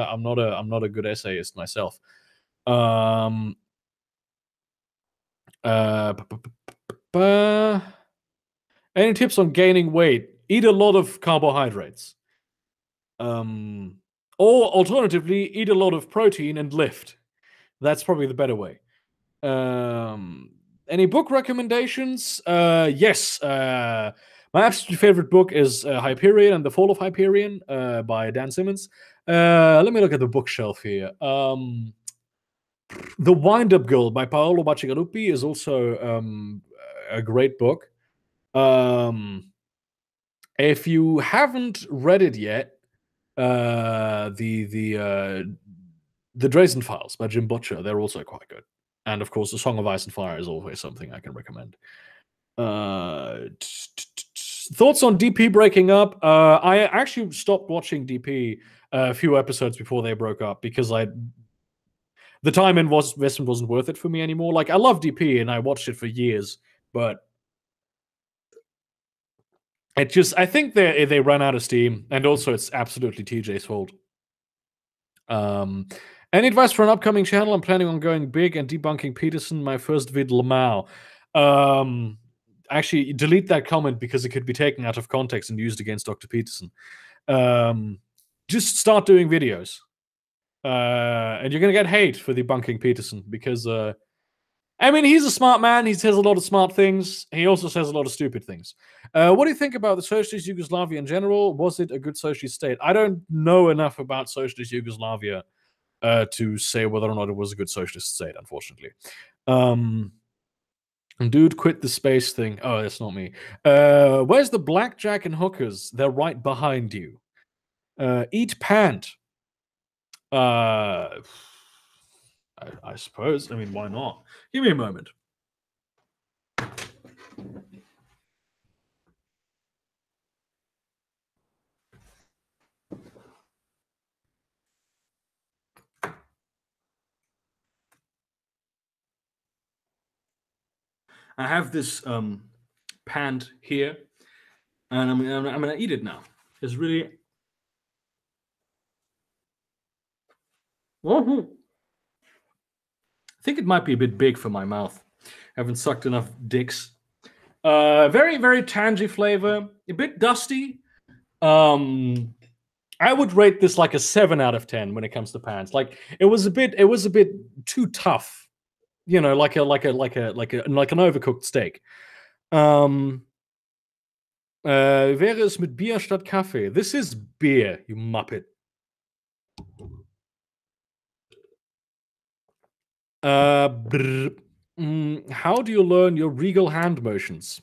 a good essayist myself. Any tips on gaining weight? Eat a lot of carbohydrates. Or alternatively, eat a lot of protein and lift. That's probably the better way. Any book recommendations? Yes. My absolute favorite book is Hyperion and the Fall of Hyperion by Dan Simmons. Let me look at the bookshelf here. The Wind-Up Girl by Paolo Bacigalupi is also a great book. If you haven't read it yet, the Dresden Files by Jim Butcher, they're also quite good. And of course, The Song of Ice and Fire is always something I can recommend. Thoughts on DP breaking up? I actually stopped watching DP a few episodes before they broke up because the time investment wasn't worth it for me anymore. Like, I love DP and I watched it for years, but it just, I think they ran out of steam, and also it's absolutely TJ's fault. Any advice for an upcoming channel? I'm planning on going big and debunking Peterson, my first vid Lamau. Actually, delete that comment because it could be taken out of context and used against Dr. Peterson. Just start doing videos. And you're going to get hate for debunking Peterson because, I mean, he's a smart man. He says a lot of smart things. He also says a lot of stupid things. What do you think about the socialist Yugoslavia in general? Was it a good socialist state? I don't know enough about socialist Yugoslavia to say whether or not it was a good socialist state, unfortunately. Dude, quit the space thing. Oh, that's not me. Where's the blackjack and hookers? They're right behind you. Eat pant. I suppose. I mean, why not? Give me a moment. I have this pant here, and I'm gonna eat it now. It's really. I think it might be a bit big for my mouth. I haven't sucked enough dicks. Very, very tangy flavor. A bit dusty. I would rate this like a 7 out of 10 when it comes to pants. Like it was a bit too tough. You know, like an overcooked steak. Wäre es mit Bier statt Kaffee? This is beer, you muppet. How do you learn your regal hand motions?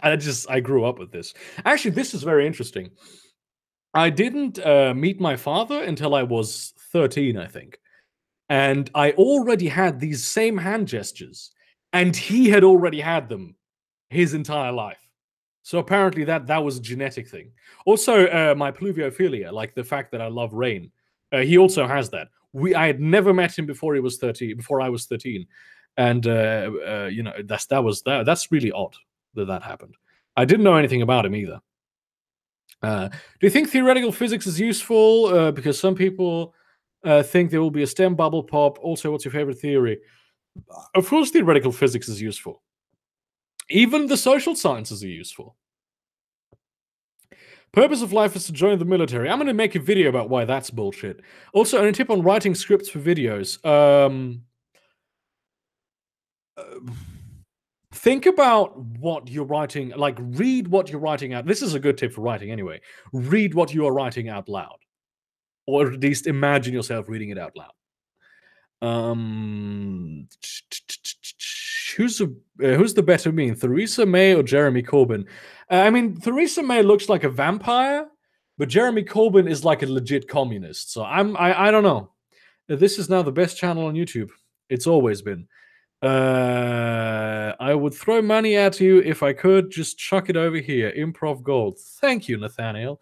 I grew up with this. Actually, this is very interesting. I didn't meet my father until I was 13, I think. And I already had these same hand gestures. And he had already had them his entire life. So apparently that was a genetic thing. Also, my pluviophilia, like the fact that I love rain, he also has that. I had never met him before I was 13, and you know, that's really odd that happened. I didn't know anything about him either. Do you think theoretical physics is useful? Because some people think there will be a STEM bubble pop. Also, what's your favorite theory? Of course, theoretical physics is useful. Even the social sciences are useful. Purpose of life is to join the military. I'm going to make a video about why that's bullshit. Also, any tip on writing scripts for videos? Think about what you're writing. Like, read what you're writing out. This is a good tip for writing anyway. Read what you are writing out loud. Or at least imagine yourself reading it out loud. Who's the better mean, Theresa May or Jeremy Corbyn? I mean, Theresa May looks like a vampire, but Jeremy Corbyn is like a legit communist. So I don't know. This is now the best channel on YouTube. It's always been. I would throw money at you if I could. Just chuck it over here. Improv gold. Thank you, Nathaniel.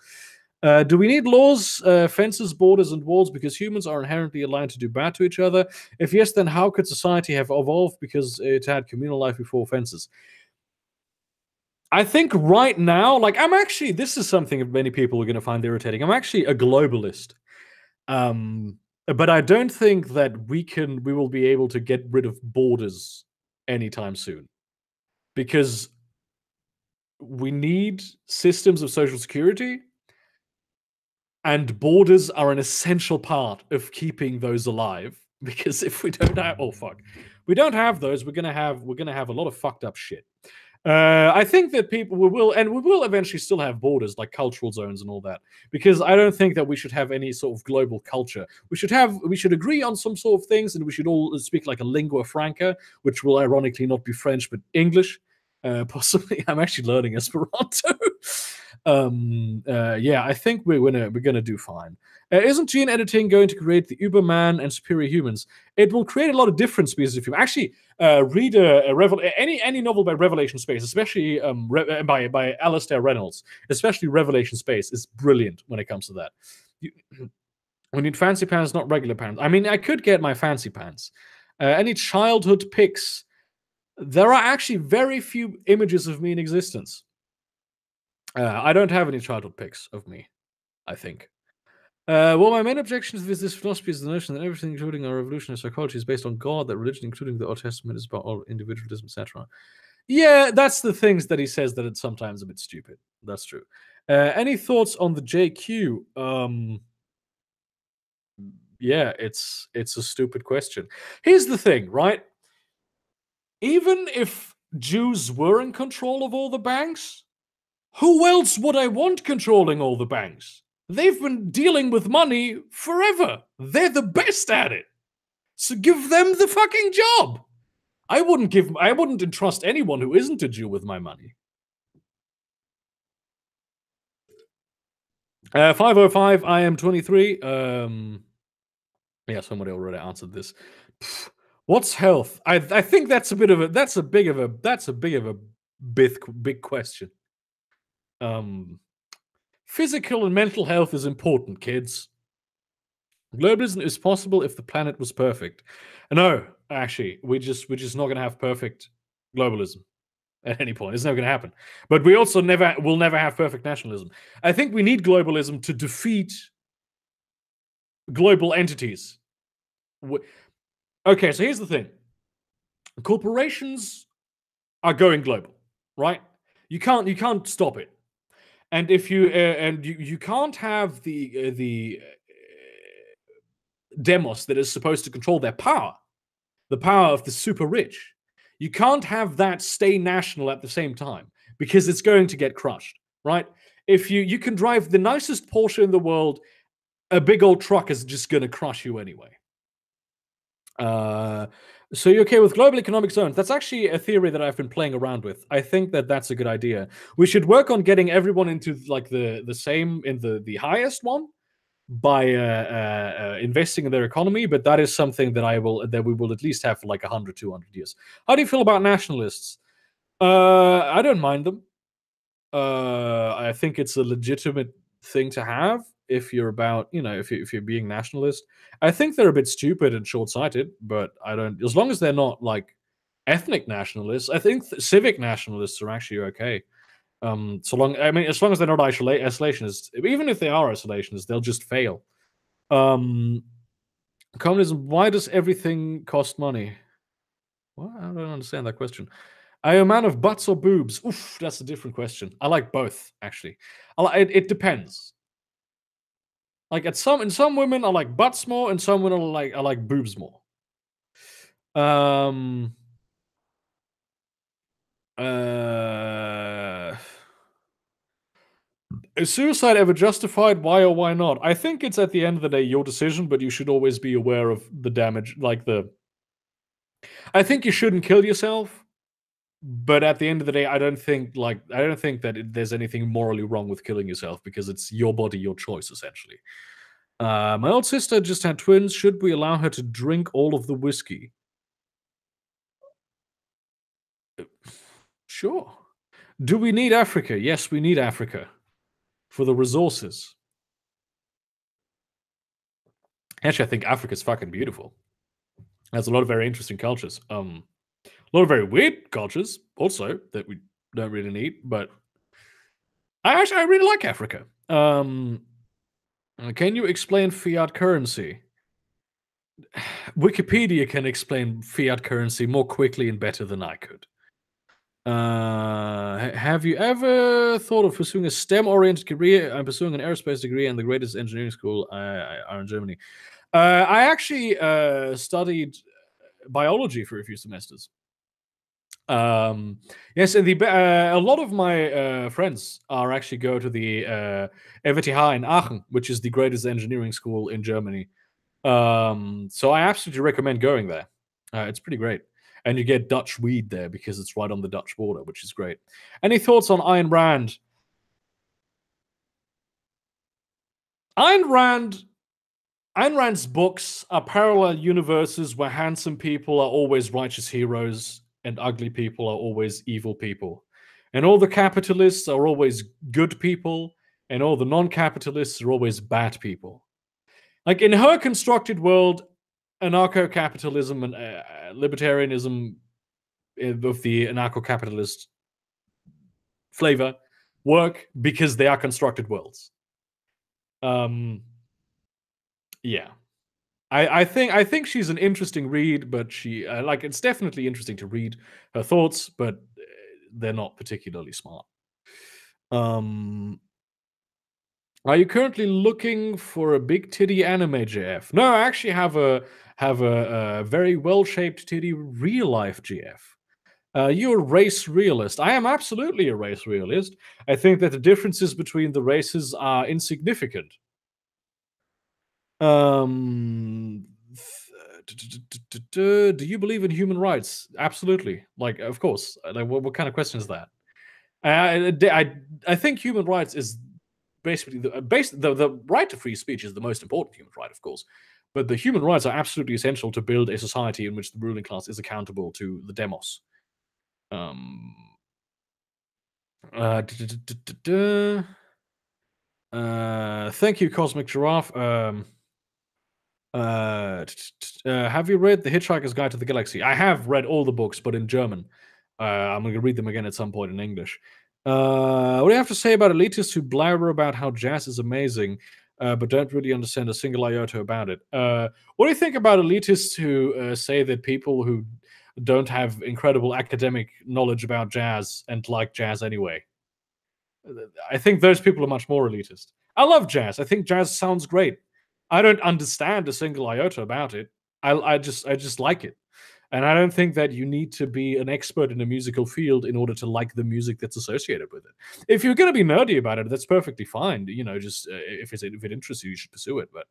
Do we need laws, fences, borders, and walls because humans are inherently aligned to do bad to each other? If yes, then how could society have evolved because it had communal life before fences? I think right now, like this is something that many people are going to find irritating. I'm actually a globalist. But I don't think that we will be able to get rid of borders anytime soon. Because we need systems of social security, and borders are an essential part of keeping those alive. Because if we don't have, we don't have those, we're gonna have a lot of fucked up shit. I think that we will eventually still have borders like cultural zones and all that, because I don't think that we should have any sort of global culture. We should agree on some sort of things, and we should all speak like a lingua franca, which will ironically not be French but English. Possibly, I'm actually learning Esperanto. Yeah, I think we're gonna do fine. Isn't gene editing going to create the Uberman and superior humans? It will create a lot of different species of humans. Actually, read any novel by Revelation Space, especially by Alastair Reynolds, especially Revelation Space, is brilliant when it comes to that. We need fancy pants, not regular pants. I mean, I could get my fancy pants. Any childhood pics? There are actually very few images of me in existence. I don't have any childhood pics of me, I think. Well, my main objection to this philosophy is the notion that everything, including our evolutionary psychology, is based on God, that religion, including the Old Testament, is about all individualism, etc. Yeah, that's the things that he says that it's sometimes a bit stupid. That's true. Any thoughts on the JQ? Yeah, it's a stupid question. Here's the thing, right? Even if Jews were in control of all the banks, who else would I want controlling all the banks? They've been dealing with money forever. They're the best at it. So give them the fucking job. I wouldn't entrust anyone who isn't a Jew with my money. 505, I am 23. Yeah, somebody already answered this. What's health? I think that's a big of a big question. Physical and mental health is important, kids. Globalism is possible if the planet was perfect. No, actually, we're just not going to have perfect globalism at any point. It's never going to happen. But we also will never have perfect nationalism. I think we need globalism to defeat global entities. Okay, so here's the thing. Corporations are going global, right? You can't stop it. And if you can't have the demos that is supposed to control their power, the power of the super rich. You can't have that stay national at the same time, because it's going to get crushed, right? If you can drive the nicest Porsche in the world, a big old truck is just going to crush you anyway. So you're okay with global economic zones? That's actually a theory that I've been playing around with. I think that that's a good idea. We should work on getting everyone into like the same in the highest one by investing in their economy, but that is something that we will at least have for like 100, 200 years. How do you feel about nationalists? I don't mind them. I think it's a legitimate thing to have if you're about, if you're being nationalist. I think they're a bit stupid and short-sighted, but I don't, as long as they're not like ethnic nationalists, I think civic nationalists are actually okay. As long as they're not isolationists, even if they are isolationists, they'll just fail. Communism, why does everything cost money? Well, I don't understand that question. Are you a man of butts or boobs? Oof, that's a different question. I like both, actually. It depends. Like in some women, I like butts more, and some women I like boobs more. Is suicide ever justified? Why or why not? I think it's at the end of the day your decision, but you should always be aware of the damage. I think you shouldn't kill yourself. But at the end of the day, I don't think that there's anything morally wrong with killing yourself, because it's your body, your choice, essentially. My old sister just had twins. Should we allow her to drink all of the whiskey? Sure. Do we need Africa? Yes, we need Africa for the resources. Actually, I think Africa's fucking beautiful. Has a lot of very interesting cultures. A lot of very weird cultures also that we don't really need, but I really like Africa. Can you explain fiat currency? Wikipedia can explain fiat currency more quickly and better than I could. Have you ever thought of pursuing a STEM-oriented career? I'm pursuing an aerospace degree, and the greatest engineering school are in Germany. I actually studied biology for a few semesters. Yes, and a lot of my friends are actually go to the FTH in Aachen, which is the greatest engineering school in Germany. So I absolutely recommend going there. It's pretty great. And you get Dutch weed there because it's right on the Dutch border, which is great. Any thoughts on Ayn Rand? Ayn Rand's books are parallel universes where handsome people are always righteous heroes and ugly people are always evil people. And all the capitalists are always good people, and all the non-capitalists are always bad people. Like, in her constructed world, anarcho-capitalism and libertarianism of the anarcho-capitalist flavor work because they are constructed worlds. Yeah. I think she's an interesting read, but it's definitely interesting to read her thoughts, but they're not particularly smart. Are you currently looking for a big titty anime GF? No, I actually have a very well-shaped titty real life GF. You're a race realist. I am absolutely a race realist. I think that the differences between the races are insignificant. Do you believe in human rights? Absolutely. Like, of course. Like, what kind of question is that? I think human rights is basically the right to free speech is the most important human right, of course. But the human rights are absolutely essential to build a society in which the ruling class is accountable to the demos. Thank you, Cosmic Giraffe. Have you read The Hitchhiker's Guide to the Galaxy? I have read all the books, but in German. I'm going to read them again at some point in English. What do you have to say about elitists who blabber about how jazz is amazing, but don't really understand a single iota about it? What do you think about elitists who say that people who don't have incredible academic knowledge about jazz and like jazz anyway? I think those people are much more elitist. I love jazz. I think jazz sounds great. I don't understand a single iota about it. I just like it. And I don't think that you need to be an expert in a musical field in order to like the music that's associated with it. If you're going to be nerdy about it, that's perfectly fine. You know, just if it interests you, you should pursue it. But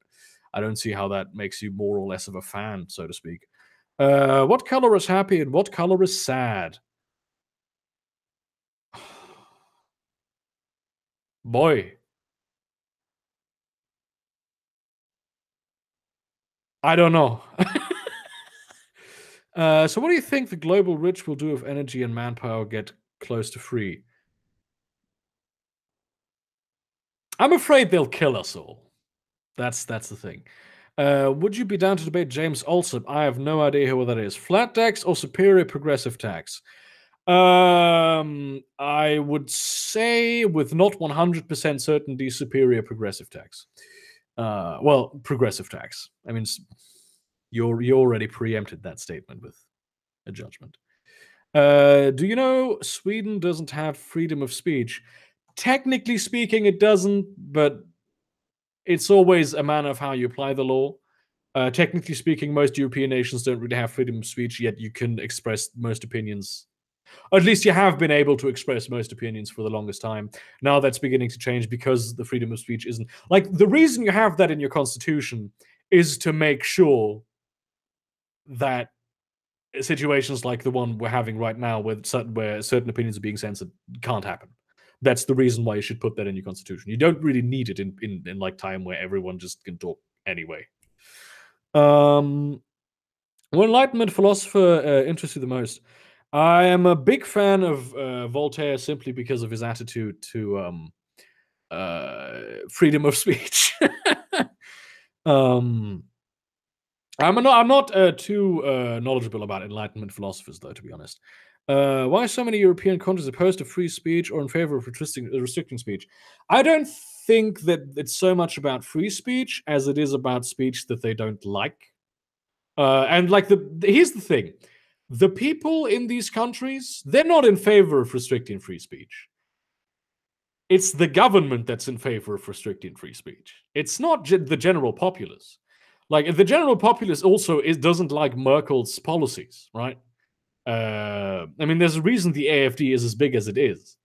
I don't see how that makes you more or less of a fan, so to speak. What color is happy and what color is sad? Boy. I don't know. So what do you think the global rich will do if energy and manpower get close to free? I'm afraid they'll kill us all. That's the thing. Would you be down to debate James Alsop? I have no idea who that is. Flat tax or superior progressive tax? I would say with not 100% certainty superior progressive tax. Well, progressive tax. I mean, you already preempted that statement with a judgment. Do you know Sweden doesn't have freedom of speech? Technically speaking, it doesn't, but it's always a matter of how you apply the law. Technically speaking, most European nations don't really have freedom of speech, yet you can express most opinions. Or at least you have been able to express most opinions for the longest time. Now that's beginning to change because the freedom of speech isn't. Like, the reason you have that in your constitution is to make sure that situations like the one we're having right now, where certain opinions are being censored, can't happen. That's the reason why you should put that in your constitution. You don't really need it in like time where everyone just can talk anyway. What Enlightenment philosopher interests you the most? I am a big fan of Voltaire simply because of his attitude to freedom of speech. I'm not too knowledgeable about Enlightenment philosophers, though, to be honest. Why are so many European countries opposed to free speech or in favor of restricting speech? I don't think that it's so much about free speech as it is about speech that they don't like. And like here's the thing: the people in these countries, they're not in favor of restricting free speech. It's the government that's in favor of restricting free speech. It's not the general populace. Like the general populace also doesn't like Merkel's policies, right? I mean, there's a reason the AfD is as big as it is.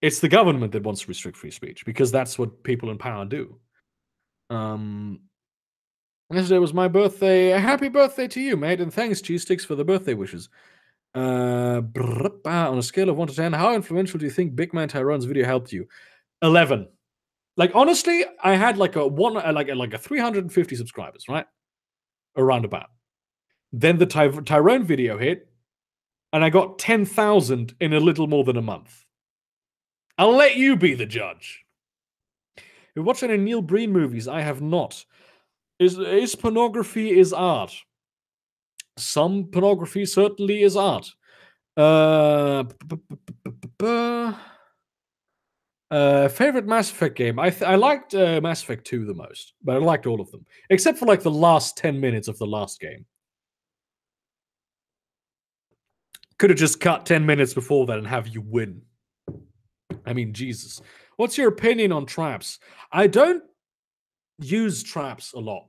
It's the government that wants to restrict free speech because that's what people in power do. Yesterday was my birthday. Happy birthday to you, mate, and thanks, Cheese Sticks, for the birthday wishes. On a scale of 1 to 10, how influential do you think Big Man Tyrone's video helped you? 11. Like honestly, I had like a 350 subscribers, right? Around about. Then the Tyrone video hit, and I got 10,000 in a little more than a month. I'll let you be the judge. You watch any Neil Breen movies? I have not. Is pornography is art? Some pornography certainly is art. Favorite Mass Effect game? I liked Mass Effect 2 the most, but I liked all of them except for like the last 10 minutes of the last game. Could have just cut 10 minutes before that and have you win. I mean, Jesus. What's your opinion on traps? I don't use traps a lot.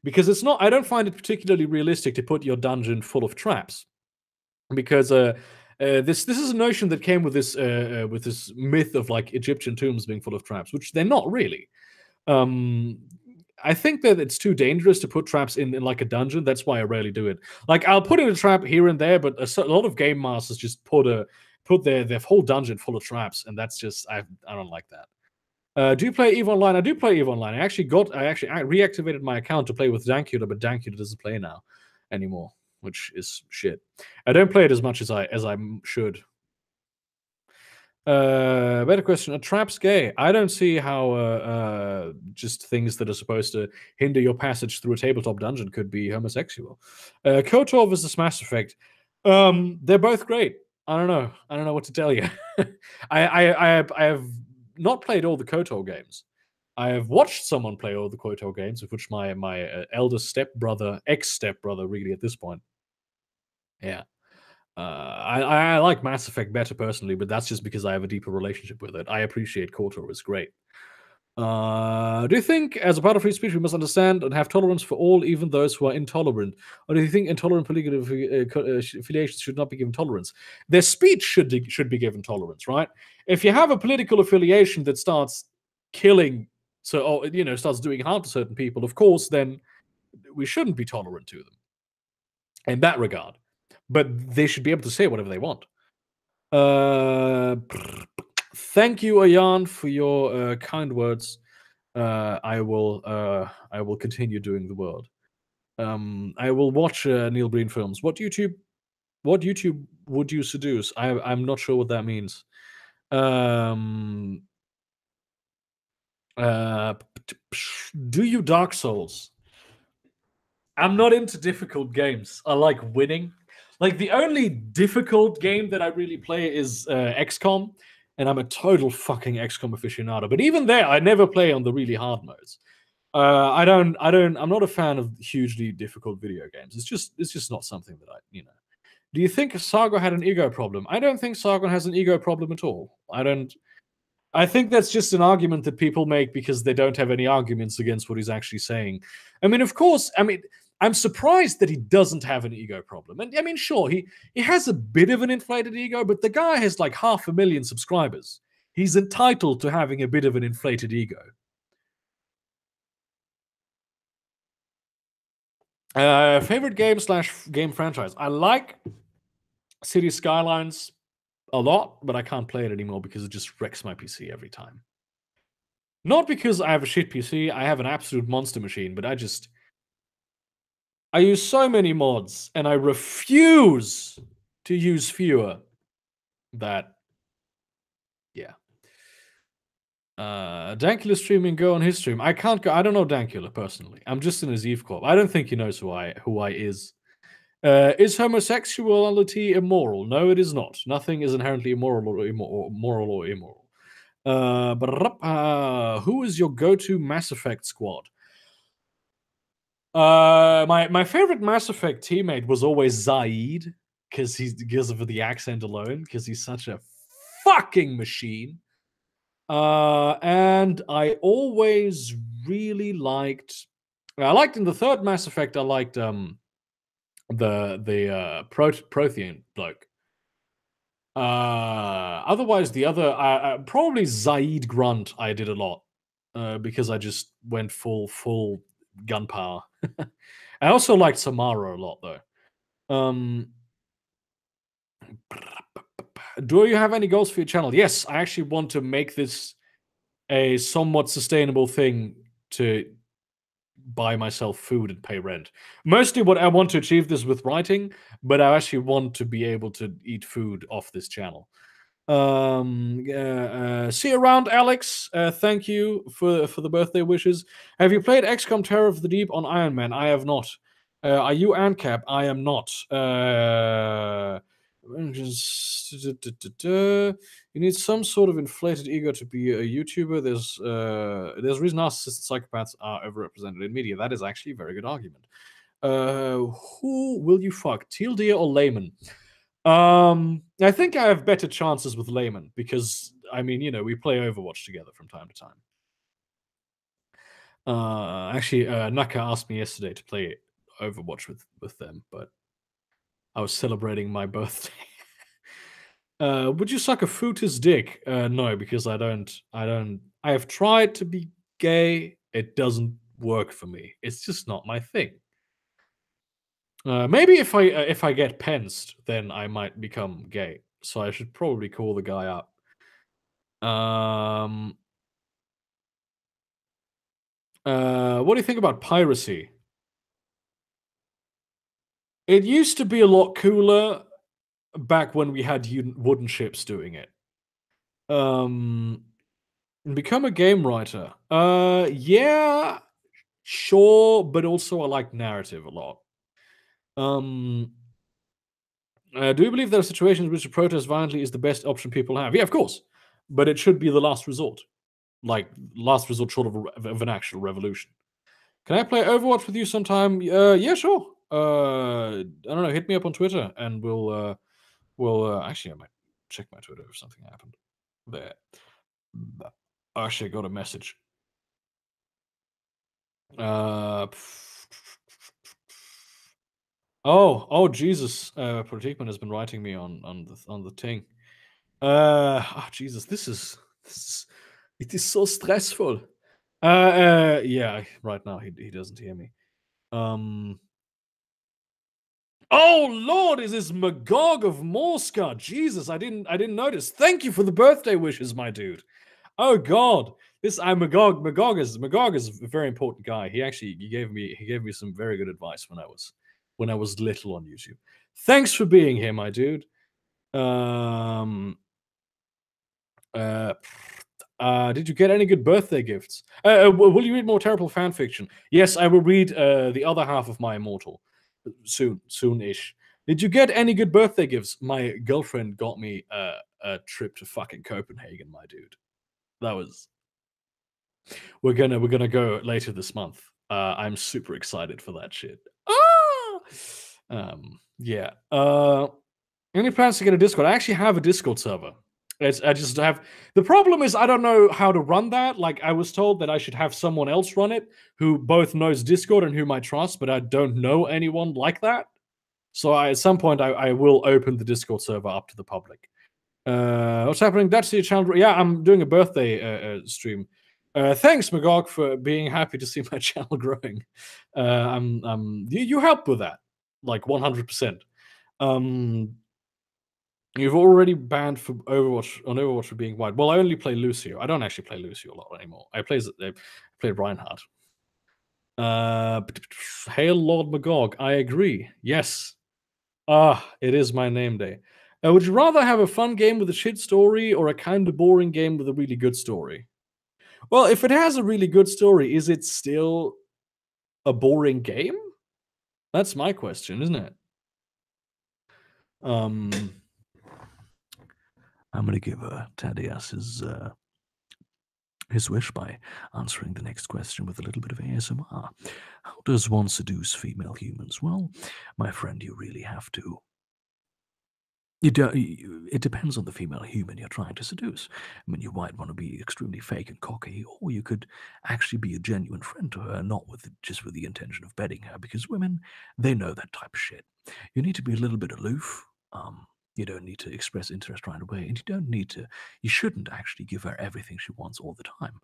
Because it's not, I don't find it particularly realistic to put your dungeon full of traps. Because this is a notion that came with this myth of like Egyptian tombs being full of traps, which they're not really. I think that it's too dangerous to put traps in like a dungeon. That's why I rarely do it. Like I'll put in a trap here and there, but a lot of game masters just put their whole dungeon full of traps, and that's just I don't like that. Do you play EVE Online? I do play EVE Online. I reactivated my account to play with Dankula, but Dankula doesn't play now anymore, which is shit. I don't play it as much as I should. Better question. Are traps gay? I don't see how just things that are supposed to hinder your passage through a tabletop dungeon could be homosexual. KOTOR versus Mass Effect. They're both great. I don't know what to tell you. I have not played all the KOTOR games. I have watched someone play all the KOTOR games, of which my eldest stepbrother, ex-stepbrother, really at this point. Yeah. I like Mass Effect better personally, but that's just because I have a deeper relationship with it. I appreciate KOTOR, it's great. Do you think, as a part of free speech, we must understand and have tolerance for all, even those who are intolerant? Or do you think intolerant political affiliations should not be given tolerance? Their speech should be given tolerance, right? If you have a political affiliation that starts killing, starts doing harm to certain people, of course, then we shouldn't be tolerant to them in that regard. But they should be able to say whatever they want. Thank you, Ayan, for your kind words. I will continue doing the world. I will watch Neil Breen films. What YouTube would you seduce? I'm not sure what that means. Do you Dark Souls? I'm not into difficult games. I like winning. Like the only difficult game that I really play is XCOM, and I'm a total fucking XCOM aficionado. But even there, I never play on the really hard modes. I'm not a fan of hugely difficult video games. It's just not something that Do you think Sargon had an ego problem? I don't think Sargon has an ego problem at all. I think that's just an argument that people make because they don't have any arguments against what he's actually saying. I mean, of course, I'm surprised that he doesn't have an ego problem. And I mean, sure, he has a bit of an inflated ego, but the guy has like 500,000 subscribers. He's entitled to having a bit of an inflated ego. Favorite game/game franchise. I like City Skylines a lot, but I can't play it anymore because it just wrecks my PC every time. Not because I have a shit PC, I have an absolute monster machine, but I use so many mods, and I refuse to use fewer. That, yeah. Dankula streaming, go on his stream. I can't go. I don't know Dankula personally. I'm just in his Eve Corp. I don't think he knows who I is. Is homosexuality immoral? No, it is not. Nothing is inherently immoral or moral or immoral. Who is your go-to Mass Effect squad? My favorite Mass Effect teammate was always Zaid, because of the accent alone, because he's such a fucking machine. And I always really liked. I liked in the third Mass Effect. I liked the Prothean bloke. Otherwise, the other probably Zaid Grunt. I did a lot because I just went full gunpowder. I also liked Samara a lot though. Do you have any goals for your channel? Yes, I actually want to make this a somewhat sustainable thing to buy myself food and pay rent. Mostly what I want to achieve this with writing, but I actually want to be able to eat food off this channel. See you around, Alex. Thank you for the birthday wishes. Have you played XCOM Terror of the Deep on Iron Man? I have not. Are you ANCAP? I am not. You need some sort of inflated ego to be a YouTuber. There's a reason narcissistic psychopaths are overrepresented in media. That is actually a very good argument. Who will you fuck, Teal Deer or Layman? I think I have better chances with Layman because, I mean, you know, we play Overwatch together from time to time. Actually, Naka asked me yesterday to play Overwatch with them, but I was celebrating my birthday. Would you suck a foot's dick? No, because I don't. I have tried to be gay. It doesn't work for me. It's just not my thing. Maybe if I get pensed, then I might become gay. So I should probably call the guy up. What do you think about piracy? It used to be a lot cooler back when we had wooden ships doing it. Become a game writer. Yeah, sure, but also I like narrative a lot. Do you believe there are situations in which to protest violently is the best option people have? Yeah, of course, but it should be the last resort, like last resort short of an actual revolution. Can I play Overwatch with you sometime? Yeah, sure. I don't know. Hit me up on Twitter, and we'll actually I might check my Twitter if something happened there. Actually, I got a message. Oh, Jesus! Politikman has been writing me on the thing. Jesus, this is it is so stressful. Yeah, right now he doesn't hear me. Oh Lord, is this Magog of Morska? Jesus, I didn't notice. Thank you for the birthday wishes, my dude. Oh God, Magog. Magog is a very important guy. He gave me some very good advice when I was little on YouTube. Thanks for being here, my dude. Did you get any good birthday gifts? Will you read more terrible fan fiction? Yes, I will read the other half of my Immortal soon-ish. Did you get any good birthday gifts? My girlfriend got me a trip to fucking Copenhagen, my dude. That was. We're gonna go later this month. I'm super excited for that shit. Yeah. Any plans to get a Discord? I actually have a Discord server. I just have. The problem is I don't know how to run that. Like I was told that I should have someone else run it who both knows Discord and whom I trust, but I don't know anyone like that. So at some point I will open the Discord server up to the public. What's happening? That's your channel. Yeah, I'm doing a birthday stream. Thanks, Magog, for being happy to see my channel growing. You helped with that, like 100%. You've already banned for Overwatch for being white. Well, I only play Lucio. I don't actually play Lucio a lot anymore. I play Reinhardt. Hail Lord Magog. I agree. Yes. It is my name day. Would you rather have a fun game with a shit story or a kind of boring game with a really good story? Well, if it has a really good story, is it still a boring game? That's my question, isn't it? I'm going to give Thaddeus his wish by answering the next question with a little bit of ASMR. How does one seduce female humans? Well, my friend, you really have to. It depends on the female human you're trying to seduce. I mean, you might want to be extremely fake and cocky, or you could actually be a genuine friend to her, not just with the intention of bedding her, because women, they know that type of shit. You need to be a little bit aloof. You don't need to express interest right away, and you shouldn't actually give her everything she wants all the time.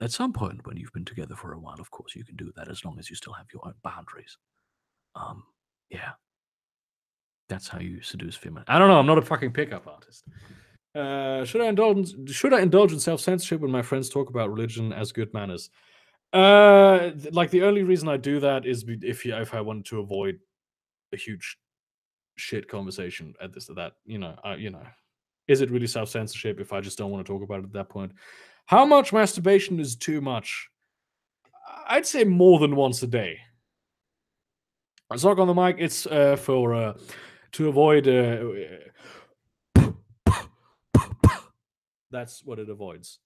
At some point, when you've been together for a while, of course, you can do that as long as you still have your own boundaries. Yeah. That's how you seduce female. I don't know. I'm not a fucking pickup artist. Should I indulge in self-censorship when my friends talk about religion as good manners? Like the only reason I do that is if I wanted to avoid a huge shit conversation at this or that. Is it really self-censorship if I just don't want to talk about it at that point? How much masturbation is too much? I'd say more than once a day. Sock on the mic. It's for to avoid. That's what it avoids.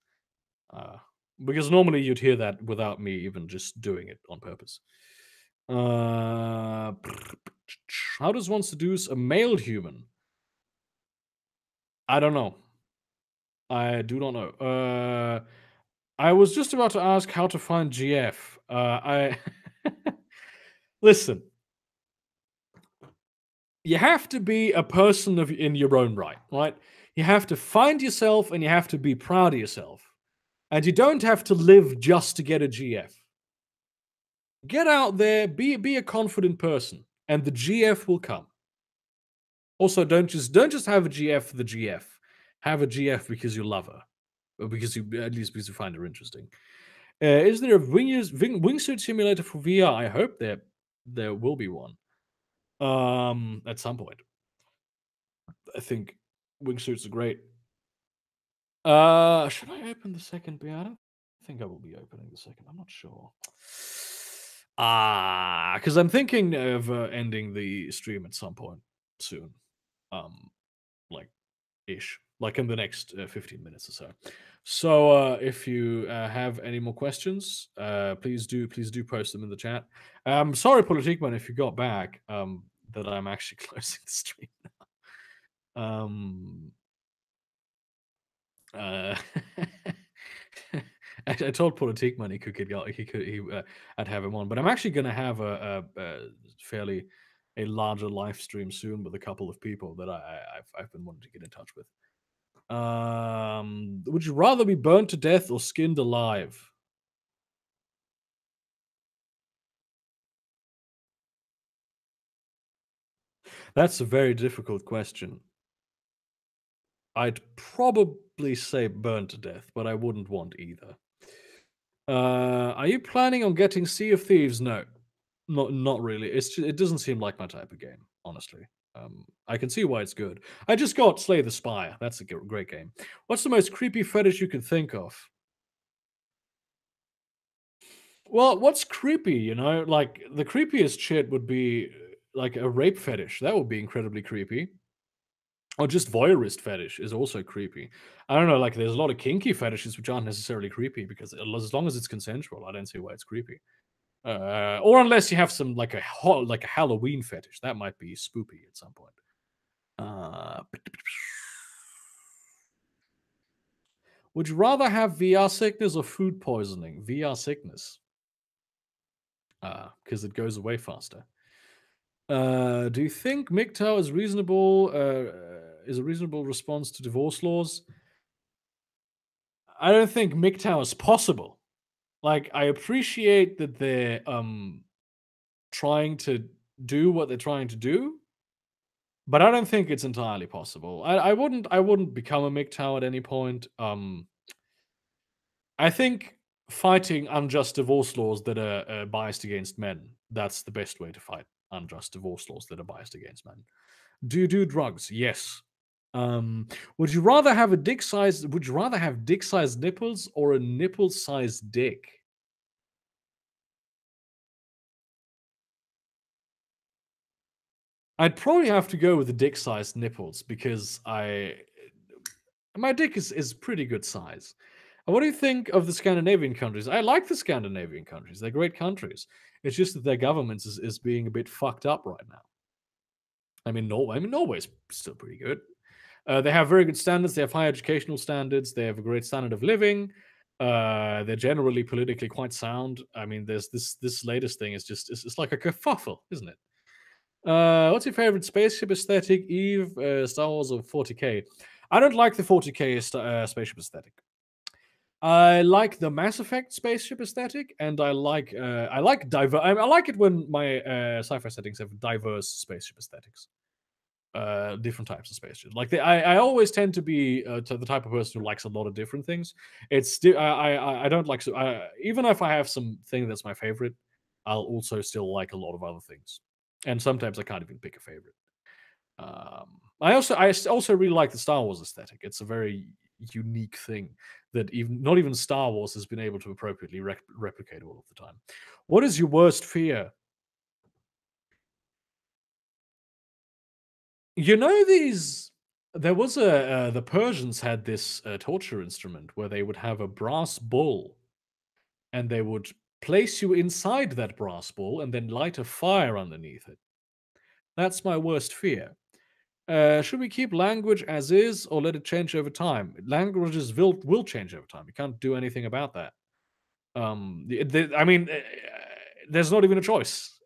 Because normally you'd hear that without me even just doing it on purpose. How does one seduce a male human? I don't know. I do not know. I was just about to ask how to find GF. Listen. You have to be a person in your own right? You have to find yourself and you have to be proud of yourself. And you don't have to live just to get a GF. Get out there, be a confident person, and the GF will come. Also, don't just have a GF for the GF. Have a GF because you love her, or because you you find her interesting. Is there a wingsuit simulator for VR? I hope there will be one. At some point. I think wingsuits are great. Should I open the second beer? I don't think I will be opening the second. I'm not sure. Because I'm thinking of ending the stream at some point soon. Like in the next 15 minutes or so. So if you have any more questions, please do post them in the chat. Sorry, Politikman, if you got back, that I'm actually closing the stream now. I told Politikman I'd have him on, but I'm actually going to have a larger live stream soon with a couple of people that I've been wanting to get in touch with. Would you rather be burned to death or skinned alive? That's a very difficult question. I'd probably say burned to death, but I wouldn't want either. Are you planning on getting Sea of Thieves? No, not really. It doesn't seem like my type of game, honestly. I can see why it's good. I just got Slay the Spire. That's a great game. What's the most creepy fetish you can think of? Well, what's creepy, Like, the creepiest shit would be, like, a rape fetish. That would be incredibly creepy. Or just voyeurist fetish is also creepy. I don't know, like, there's a lot of kinky fetishes which aren't necessarily creepy, because as long as it's consensual, I don't see why it's creepy. Or unless you have some, like a Halloween fetish. That might be spoopy at some point. Would you rather have VR sickness or food poisoning? VR sickness. Because it goes away faster. Do you think MGTOW is reasonable? Is a reasonable response to divorce laws? I don't think MGTOW is possible. Like, I appreciate that they're trying to do what they're trying to do, but I don't think it's entirely possible. I wouldn't become a MGTOW at any point. I think fighting unjust divorce laws that are biased against men, that's the best way to fight unjust divorce laws that are biased against men. Do you do drugs? Yes. Would you rather have dick-sized nipples or a nipple-sized dick? I'd probably have to go with the dick-sized nipples because my dick is pretty good size. What do you think of the Scandinavian countries? I like the Scandinavian countries. They're great countries. It's just that their governments is being a bit fucked up right now. Norway's still pretty good. They have very good standards. They have high educational standards. They have a great standard of living. They're generally politically quite sound. I mean, there's this latest thing is just it's like a kerfuffle, isn't it? What's your favorite spaceship aesthetic, Eve, Star Wars, or 40k? I don't like the 40k spaceship aesthetic. I like the Mass Effect spaceship aesthetic, and I like I like it when my sci-fi settings have diverse spaceship aesthetics. Different types of spaceships. Like I always tend to be to the type of person who likes a lot of different things. It's still I don't like even if I have something that's my favorite, I'll also still like a lot of other things, and sometimes I can't even pick a favorite. I also really like the Star Wars aesthetic. It's a very unique thing that not even Star Wars has been able to appropriately replicate all of the time. What is your worst fear? You know these. There was the Persians had this torture instrument where they would have a brass bull, and they would place you inside that brass bull and then light a fire underneath it. That's my worst fear. Should we keep language as is or let it change over time? Languages will change over time. You can't do anything about that. There's not even a choice.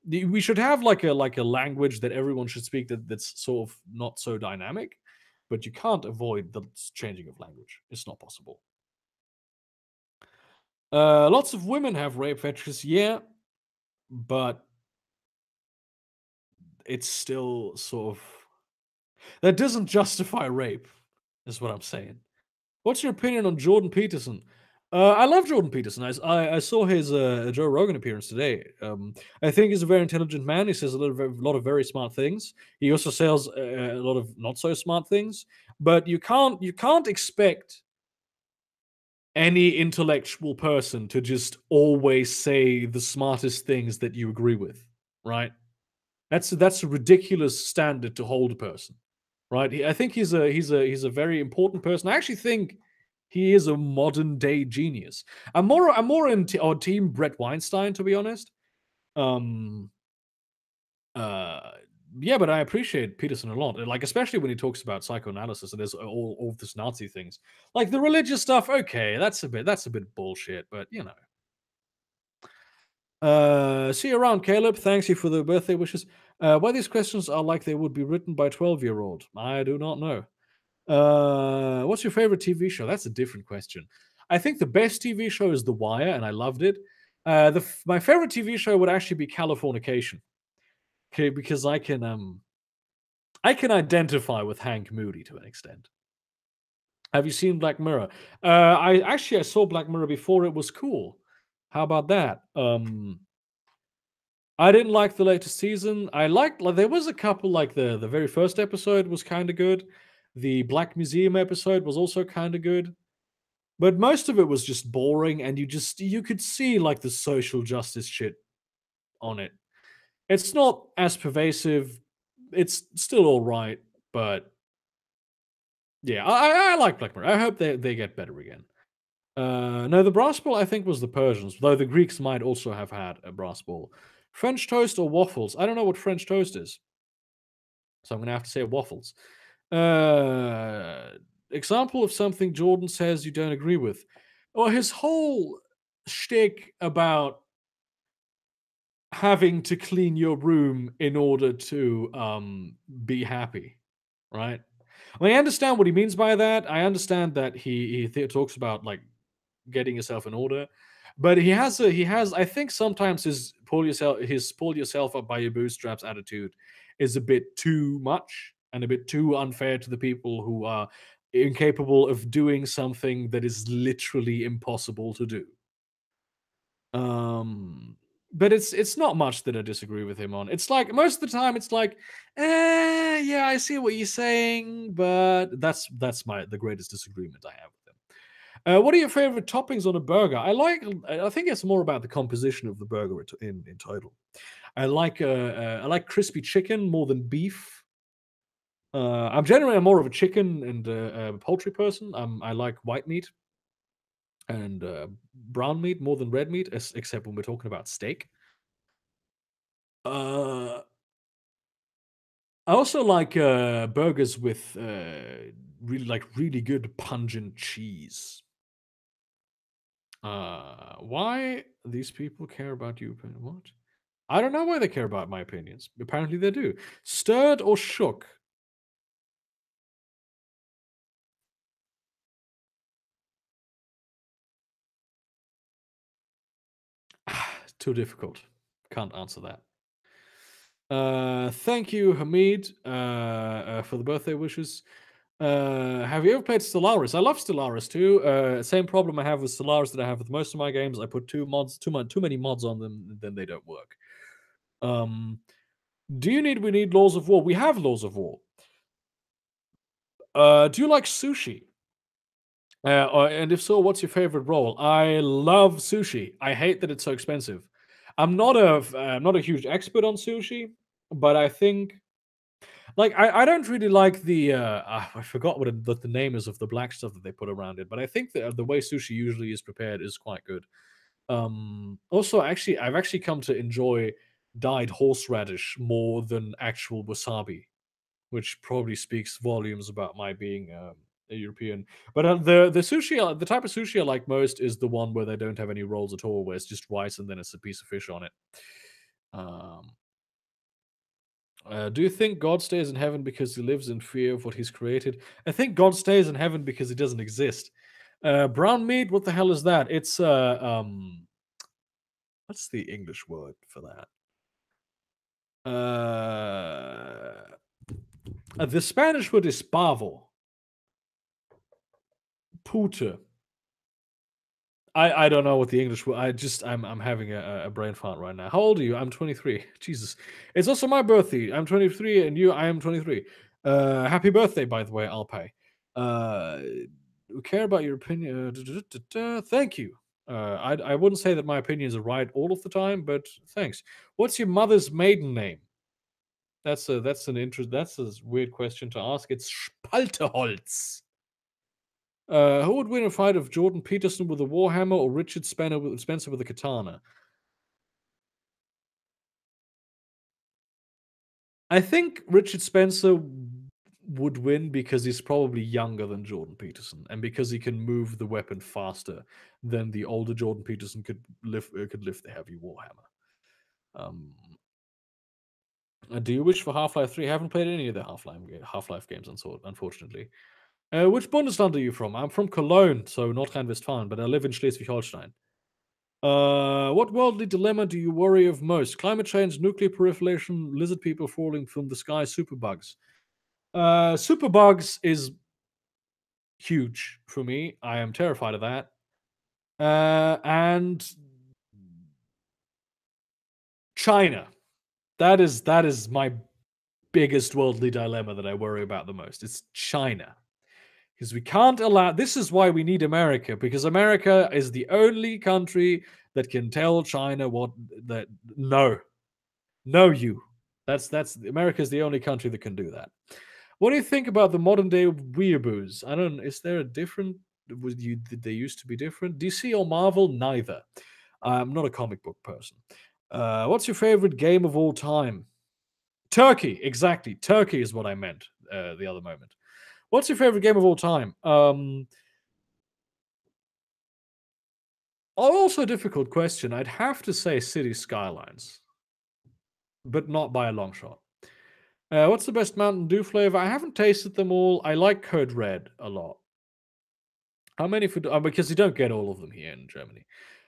We should have like a language that everyone should speak that's sort of not so dynamic, but you can't avoid the changing of language. It's not possible. Lots of women have rape fetishes, yeah, but it's still sort of that doesn't justify rape, is what I'm saying. What's your opinion on Jordan Peterson? I love Jordan Peterson. I saw his Joe Rogan appearance today. I think he's a very intelligent man. He says a lot of very smart things. He also says a lot of not so smart things. But you can't expect any intellectual person to just always say the smartest things that you agree with, right? That's a ridiculous standard to hold a person, right? I think he's a very important person. I actually think he is a modern day genius. I'm more on team Brett Weinstein, to be honest. Um, yeah, but I appreciate Peterson a lot. Like especially when he talks about psychoanalysis and there's all this Nazi things. Like the religious stuff, okay, that's a bit bullshit, but you know. See you around, Caleb. Thanks you for the birthday wishes. Why these questions are like they would be written by a 12-year-old? I do not know. What's your favorite TV show? That's a different question. I think the best TV show is The Wire, and I loved it. My favorite TV show would actually be Californication. Okay, because I can identify with Hank Moody to an extent. Have you seen Black Mirror? I saw Black Mirror before it was cool. How about that? I didn't like the latest season. I liked like there was a couple like the very first episode was kind of good. The Black Museum episode was also kind of good. But most of it was just boring and you could see like the social justice shit on it. It's not as pervasive. It's still all right, but yeah, I like Black Mirror. I hope they get better again. No, the brass ball I think was the Persians, though the Greeks might also have had a brass ball. French toast or waffles? I don't know what French toast is, so I'm gonna have to say waffles. Example of something Jordan says you don't agree with. Or his whole shtick about having to clean your room in order to be happy, right? I mean, I understand what he means by that. I understand that he talks about like getting yourself in order, but he has I think sometimes his pull yourself up by your bootstraps attitude is a bit too much and a bit too unfair to the people who are incapable of doing something that is literally impossible to do. Um, but it's not much that I disagree with him on. It's like most of the time, it's like, yeah, I see what you're saying, but that's the greatest disagreement I have with him. What are your favorite toppings on a burger? I think it's more about the composition of the burger in total. I like crispy chicken more than beef. I'm generally more of a chicken and poultry person. I like white meat and brown meat more than red meat, except when we're talking about steak. Uh, I also like burgers with really good pungent cheese. Why these people care about you? What? I don't know why they care about my opinions. Apparently they do. Stirred or shook? Too difficult. Can't answer that. Thank you, Hamid, for the birthday wishes. Have you ever played Stellaris? I love Stellaris too. Same problem I have with Stellaris that I have with most of my games. I put too many mods on them, and then they don't work. We need laws of war? We have laws of war. Do you like sushi? And if so, what's your favorite roll? I love sushi. I hate that it's so expensive. I'm not a huge expert on sushi, but I think like I don't really like I forgot what the name is of the black stuff that they put around it, but I think that the way sushi usually is prepared is quite good. Also, actually, I've actually come to enjoy dyed horseradish more than actual wasabi, which probably speaks volumes about my being a European. But the sushi, the type of sushi I like most is the one where they don't have any rolls at all, where it's just rice and then it's a piece of fish on it. Um, do you think God stays in heaven because he lives in fear of what he's created? I think God stays in heaven because he doesn't exist. Brown meat, what the hell is that? It's what's the English word for that? The Spanish word is pavo. Pute. I don't know what the English word. I'm having a brain fart right now. How old are you? I'm 23. Jesus, it's also my birthday. I'm 23, and I am 23. Happy birthday, by the way. I'll pay. We care about your opinion. Thank you. I wouldn't say that my opinions are right all of the time, but thanks. What's your mother's maiden name? That's a weird question to ask. It's Spalteholz. Who would win a fight of Jordan Peterson with a warhammer or Richard Spencer with a katana? I think Richard Spencer would win because he's probably younger than Jordan Peterson, and because he can move the weapon faster than the older Jordan Peterson could lift the heavy warhammer. Do you wish for Half-Life 3? I haven't played any of the Half-Life games, unfortunately. Which Bundesland are you from? I'm from Cologne, so North Rhine-Westphalia, but I live in Schleswig-Holstein. What worldly dilemma do you worry of most? Climate change, nuclear proliferation, lizard people falling from the sky, superbugs. Superbugs is huge for me. I am terrified of that. And China. That is my biggest worldly dilemma that I worry about the most. It's China. Because we can't allow, this is why we need America, because America is the only country that can tell China no, you. That's America's the only country that can do that. What do you think about the modern day weeaboos? Is there a different, did they used to be different? DC or Marvel? Neither. I'm not a comic book person. What's your favorite game of all time? Turkey, exactly. Turkey is what I meant the other moment. What's your favorite game of all time? Also a difficult question. I'd have to say City Skylines, but not by a long shot. What's the best Mountain Dew flavor? I haven't tasted them all. I like Code Red a lot. How many because you don't get all of them here in Germany.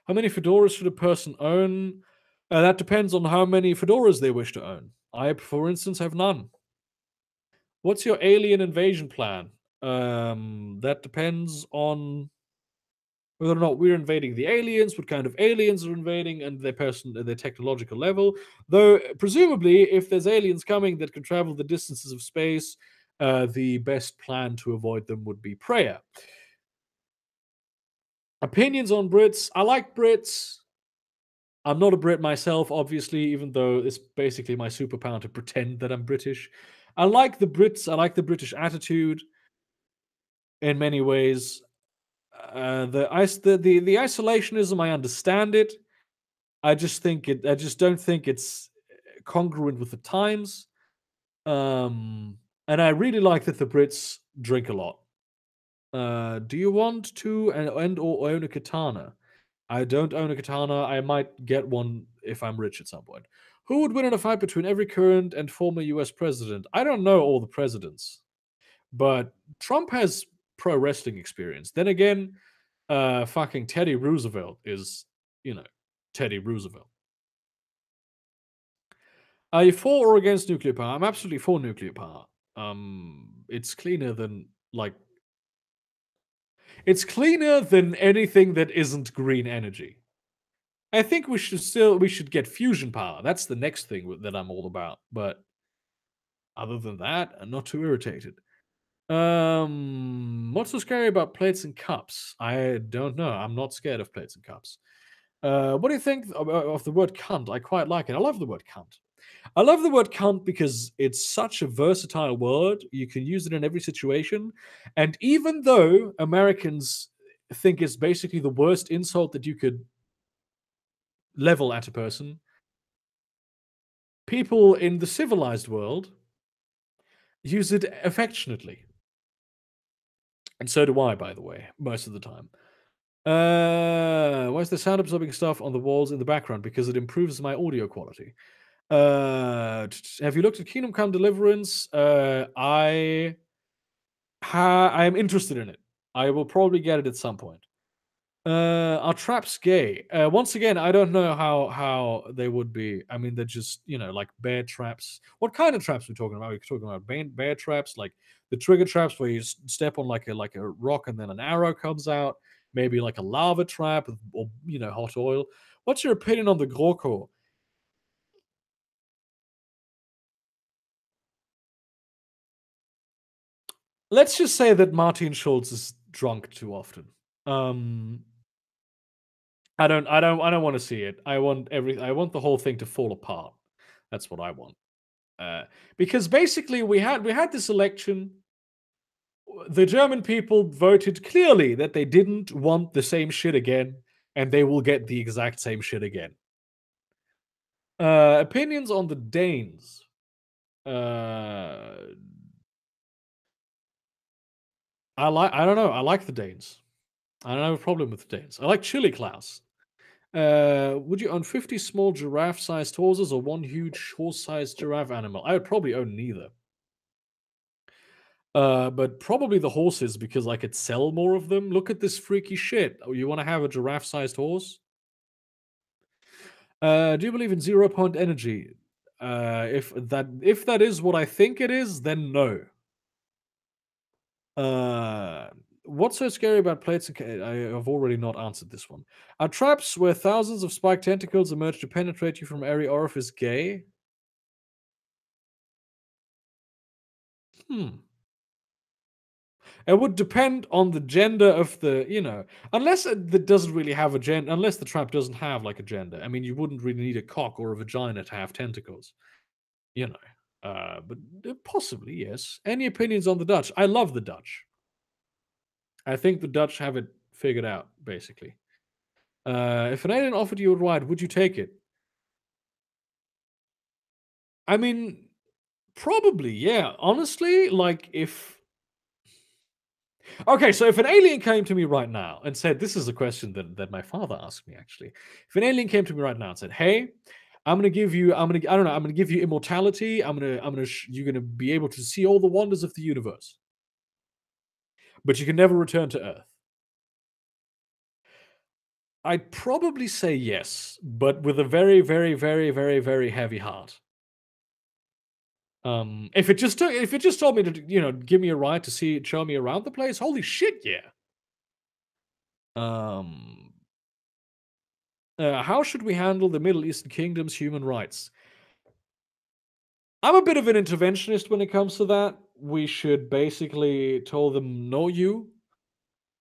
How many fedoras should a person own? That depends on how many fedoras they wish to own. I, for instance, have none. What's your alien invasion plan? That depends on whether or not we're invading the aliens, what kind of aliens are invading, and their technological level. Though, presumably, if there's aliens coming that can travel the distances of space, the best plan to avoid them would be prayer. Opinions on Brits. I like Brits. I'm not a Brit myself, obviously, even though it's basically my superpower to pretend that I'm British. I like the Brits. I like the British attitude in many ways. The isolationism, I understand it. I just don't think it's congruent with the times. And I really like that the Brits drink a lot. Do you want to or own a katana? I don't own a katana. I might get one if I'm rich at some point. Who would win in a fight between every current and former US president? I don't know all the presidents, but Trump has pro wrestling experience. Then again, fucking Teddy Roosevelt is, Teddy Roosevelt. Are you for or against nuclear power? I'm absolutely for nuclear power. It's cleaner than anything that isn't green energy. I think we should get fusion power. That's the next thing that I'm all about. But other than that, I'm not too irritated. What's so scary about plates and cups? I don't know. I'm not scared of plates and cups. What do you think of the word cunt? I quite like it. I love the word cunt. I love the word cunt because it's such a versatile word. You can use it in every situation. And even though Americans think it's basically the worst insult that you could level at a person, people in the civilized world use it affectionately. And so do I, by the way, most of the time. Why is the sound absorbing stuff on the walls in the background? Because it improves my audio quality. Have you looked at Kingdom Come Deliverance? I am interested in it. I will probably get it at some point. Are traps gay? Once again, I don't know how they would be. I mean, they're just like bear traps. What kind of traps are we talking about? We're talking about bear traps, like the trigger traps where you step on like a rock and then an arrow comes out. Maybe like a lava trap or hot oil. What's your opinion on the GroKo? Let's just say that Martin Schulz is drunk too often. I don't want to see it. I want the whole thing to fall apart. That's what I want. Because basically we had this election. The German people voted clearly that they didn't want the same shit again, and they will get the exact same shit again. Opinions on the Danes. I don't know. I like the Danes. I don't have a problem with the Danes. I like Chili Klaus. Would you own 50 small giraffe-sized horses or one huge horse-sized giraffe animal? I would probably own neither. But probably the horses because I could sell more of them. Look at this freaky shit. Oh, you want to have a giraffe-sized horse? Do you believe in 0-point energy? If that is what I think it is, then no. What's so scary about plates and I have already not answered this one. Are traps where thousands of spiked tentacles emerge to penetrate you from every orifice gay? It would depend on the gender of the, unless it doesn't really have a gender, unless the trap doesn't have like a gender. I mean, you wouldn't really need a cock or a vagina to have tentacles, but possibly, yes. Any opinions on the Dutch? I love the Dutch. I think the Dutch have it figured out, basically. If an alien offered you a ride, would you take it? I mean, probably, yeah. Honestly, like if okay, so if an alien came to me right now and said, this is a question that my father asked me actually. If an alien came to me right now and said, hey, I'm gonna give you. I don't know. I'm gonna give you immortality. You're gonna be able to see all the wonders of the universe, but you can never return to Earth. I'd probably say yes, but with a very, very, very, very, very heavy heart. If it just told me to, give me a ride to show me around the place, holy shit, yeah. How should we handle the Middle Eastern kingdom's human rights? I'm a bit of an interventionist when it comes to that. We should basically tell them no you,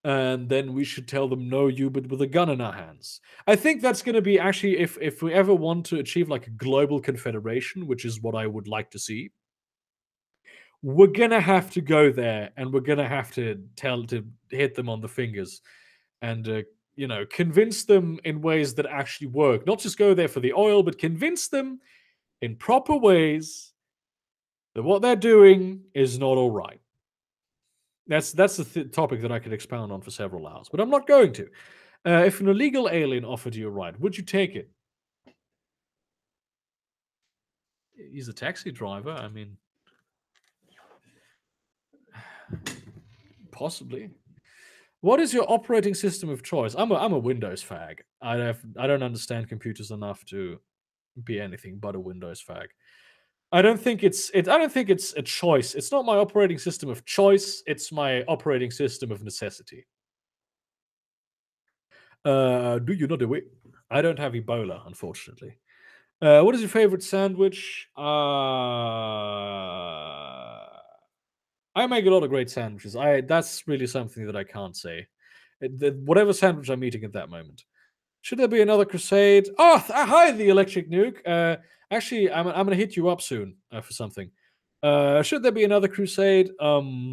and then we should tell them no you, but with a gun in our hands. I think that's going to be actually, if we ever want to achieve like a global confederation, which is what I would like to see, we're gonna have to go there, and we're gonna have to hit them on the fingers, and convince them in ways that actually work. Not just go there for the oil, but convince them in proper ways that what they're doing is not all right. That's the topic that I could expound on for several hours, but I'm not going to. If an illegal alien offered you a ride, would you take it? He's a taxi driver. I mean, possibly. What is your operating system of choice? I'm a Windows fag. I don't understand computers enough to be anything but a Windows fag. I don't think it's a choice. It's not my operating system of choice. It's my operating system of necessity. Do you know the way? I don't have Ebola, unfortunately. What is your favorite sandwich? I make a lot of great sandwiches. That's really something that I can't say. Whatever sandwich I'm eating at that moment. Should there be another crusade? Oh, hi, the electric nuke. Actually, I'm gonna hit you up soon for something. Should there be another crusade? No.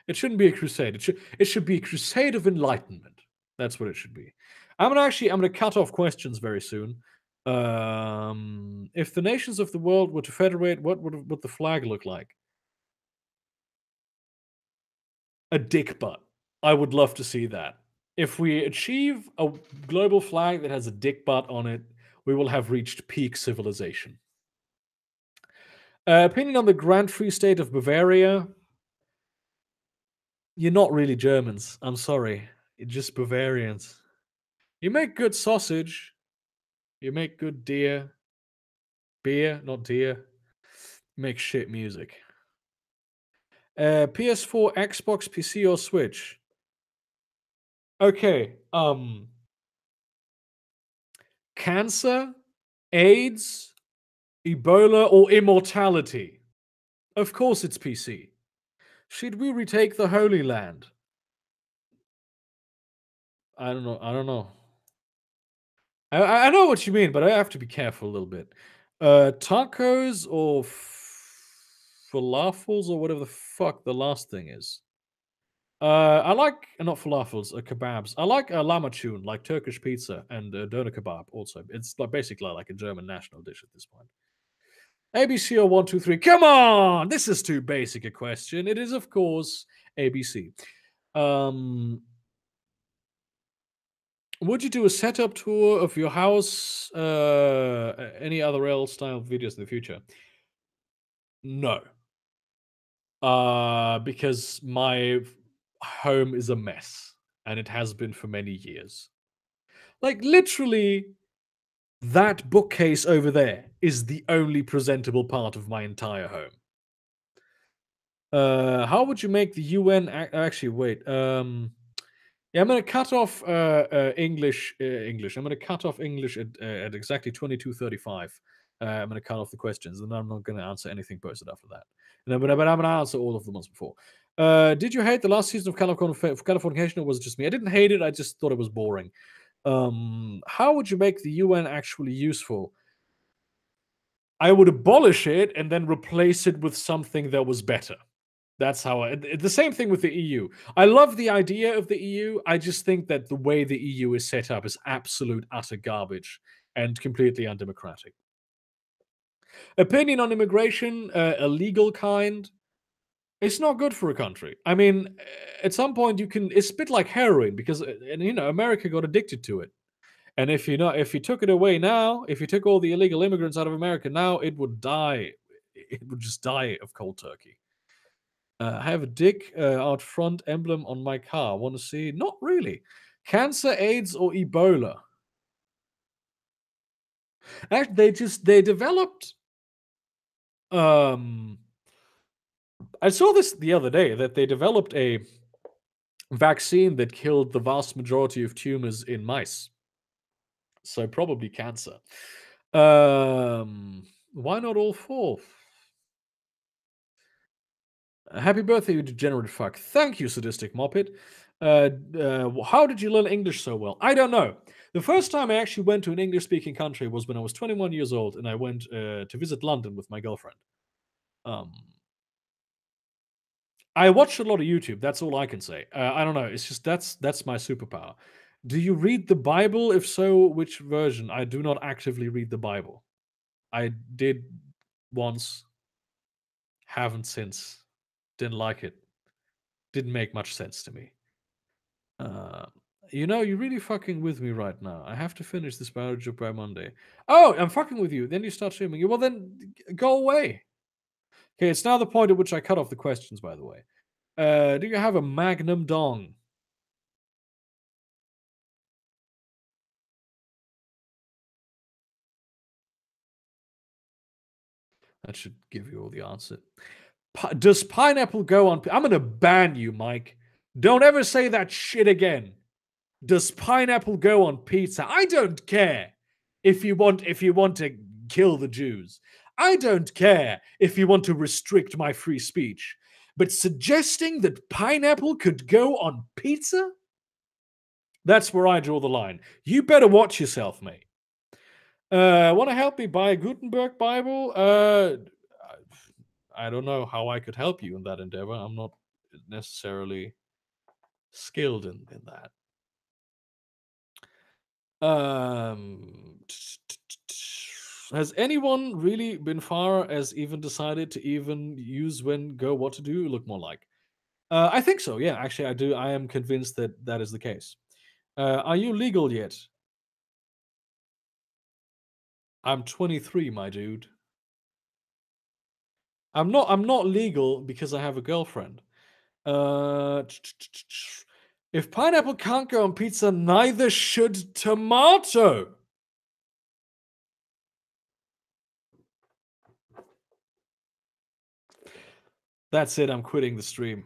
It shouldn't be a crusade. It should be a crusade of enlightenment. That's what it should be. I'm gonna cut off questions very soon. If the nations of the world were to federate, what would the flag look like? A dick butt. I would love to see that. If we achieve a global flag that has a dick butt on it, we will have reached peak civilization. Opinion on the Grand Free State of Bavaria? You're not really Germans. I'm sorry. You're just Bavarians. You make good sausage. You make good beer, not deer. You make shit music. PS4, Xbox, PC, or Switch? Okay. Cancer, AIDS, Ebola, or immortality? Of course it's PC. Should we retake the Holy Land? I don't know. I know what you mean, but I have to be careful a little bit. Tacos or falafels or whatever the fuck the last thing is. I like not falafels, kebabs. I like lahmacun, like Turkish pizza, and doner kebab. Also, it's basically like a German national dish at this point. ABC or 1, 2, 3. Come on, this is too basic a question. It is, of course, ABC. Would you do a setup tour of your house? Any other L style videos in the future? No. Because my home is a mess, and it has been for many years. Like literally, that bookcase over there is the only presentable part of my entire home. How would you make the UN actually wait? Yeah, I'm going to cut off English. I'm going to cut off English at exactly 22:35. I'm going to cut off the questions, and I'm not going to answer anything posted after that. But I'm going to answer all of them once before. Did you hate the last season of Californication, or was it just me? I didn't hate it. I just thought it was boring. How would you make the UN actually useful? I would abolish it and then replace it with something that was better. That's how the same thing with the EU. I love the idea of the EU. I just think that the way the EU is set up is absolute utter garbage and completely undemocratic. Opinion on immigration, a legal kind. It's not good for a country. I mean, at some point it's a bit like heroin because America got addicted to it. And if you took it away now, if you took all the illegal immigrants out of America now, it would die. It would just die of cold turkey. I have a dick out front emblem on my car. Want to see? Not really. Cancer, AIDS, or Ebola? Actually, they developed. I saw this the other day that they developed a vaccine that killed the vast majority of tumors in mice. So probably cancer. Why not all four? Happy birthday, you degenerate fuck. Thank you, sadistic moppet. How did you learn English so well? I don't know. The first time I actually went to an English-speaking country was when I was 21 years old, and I went to visit London with my girlfriend. I watched a lot of YouTube. That's all I can say. I don't know. It's just that's my superpower. Do you read the Bible? If so, which version? I do not actively read the Bible. I did once, haven't since. Didn't like it. Didn't make much sense to me. You're really fucking with me right now. I have to finish this biology by Monday. Oh, I'm fucking with you. Then you start streaming. Well, then go away. Okay, it's now the point at which I cut off the questions, by the way. Do you have a Magnum Dong? That should give you all the answer. Does pineapple go on... I'm going to ban you, Mike. Don't ever say that shit again. Does pineapple go on pizza? I don't care if you want to kill the Jews. I don't care if you want to restrict my free speech. But suggesting that pineapple could go on pizza? That's where I draw the line. You better watch yourself, mate. Want to help me buy a Gutenberg Bible? I don't know how I could help you in that endeavor. I'm not necessarily skilled in that. Has anyone really been far as even decided to even use when go what to do look more like? I think so. Yeah, actually, I do. I am convinced that that is the case. Are you legal yet? I'm 23, my dude. I'm not legal because I have a girlfriend. If pineapple can't go on pizza, neither should tomato. That's it. I'm quitting the stream.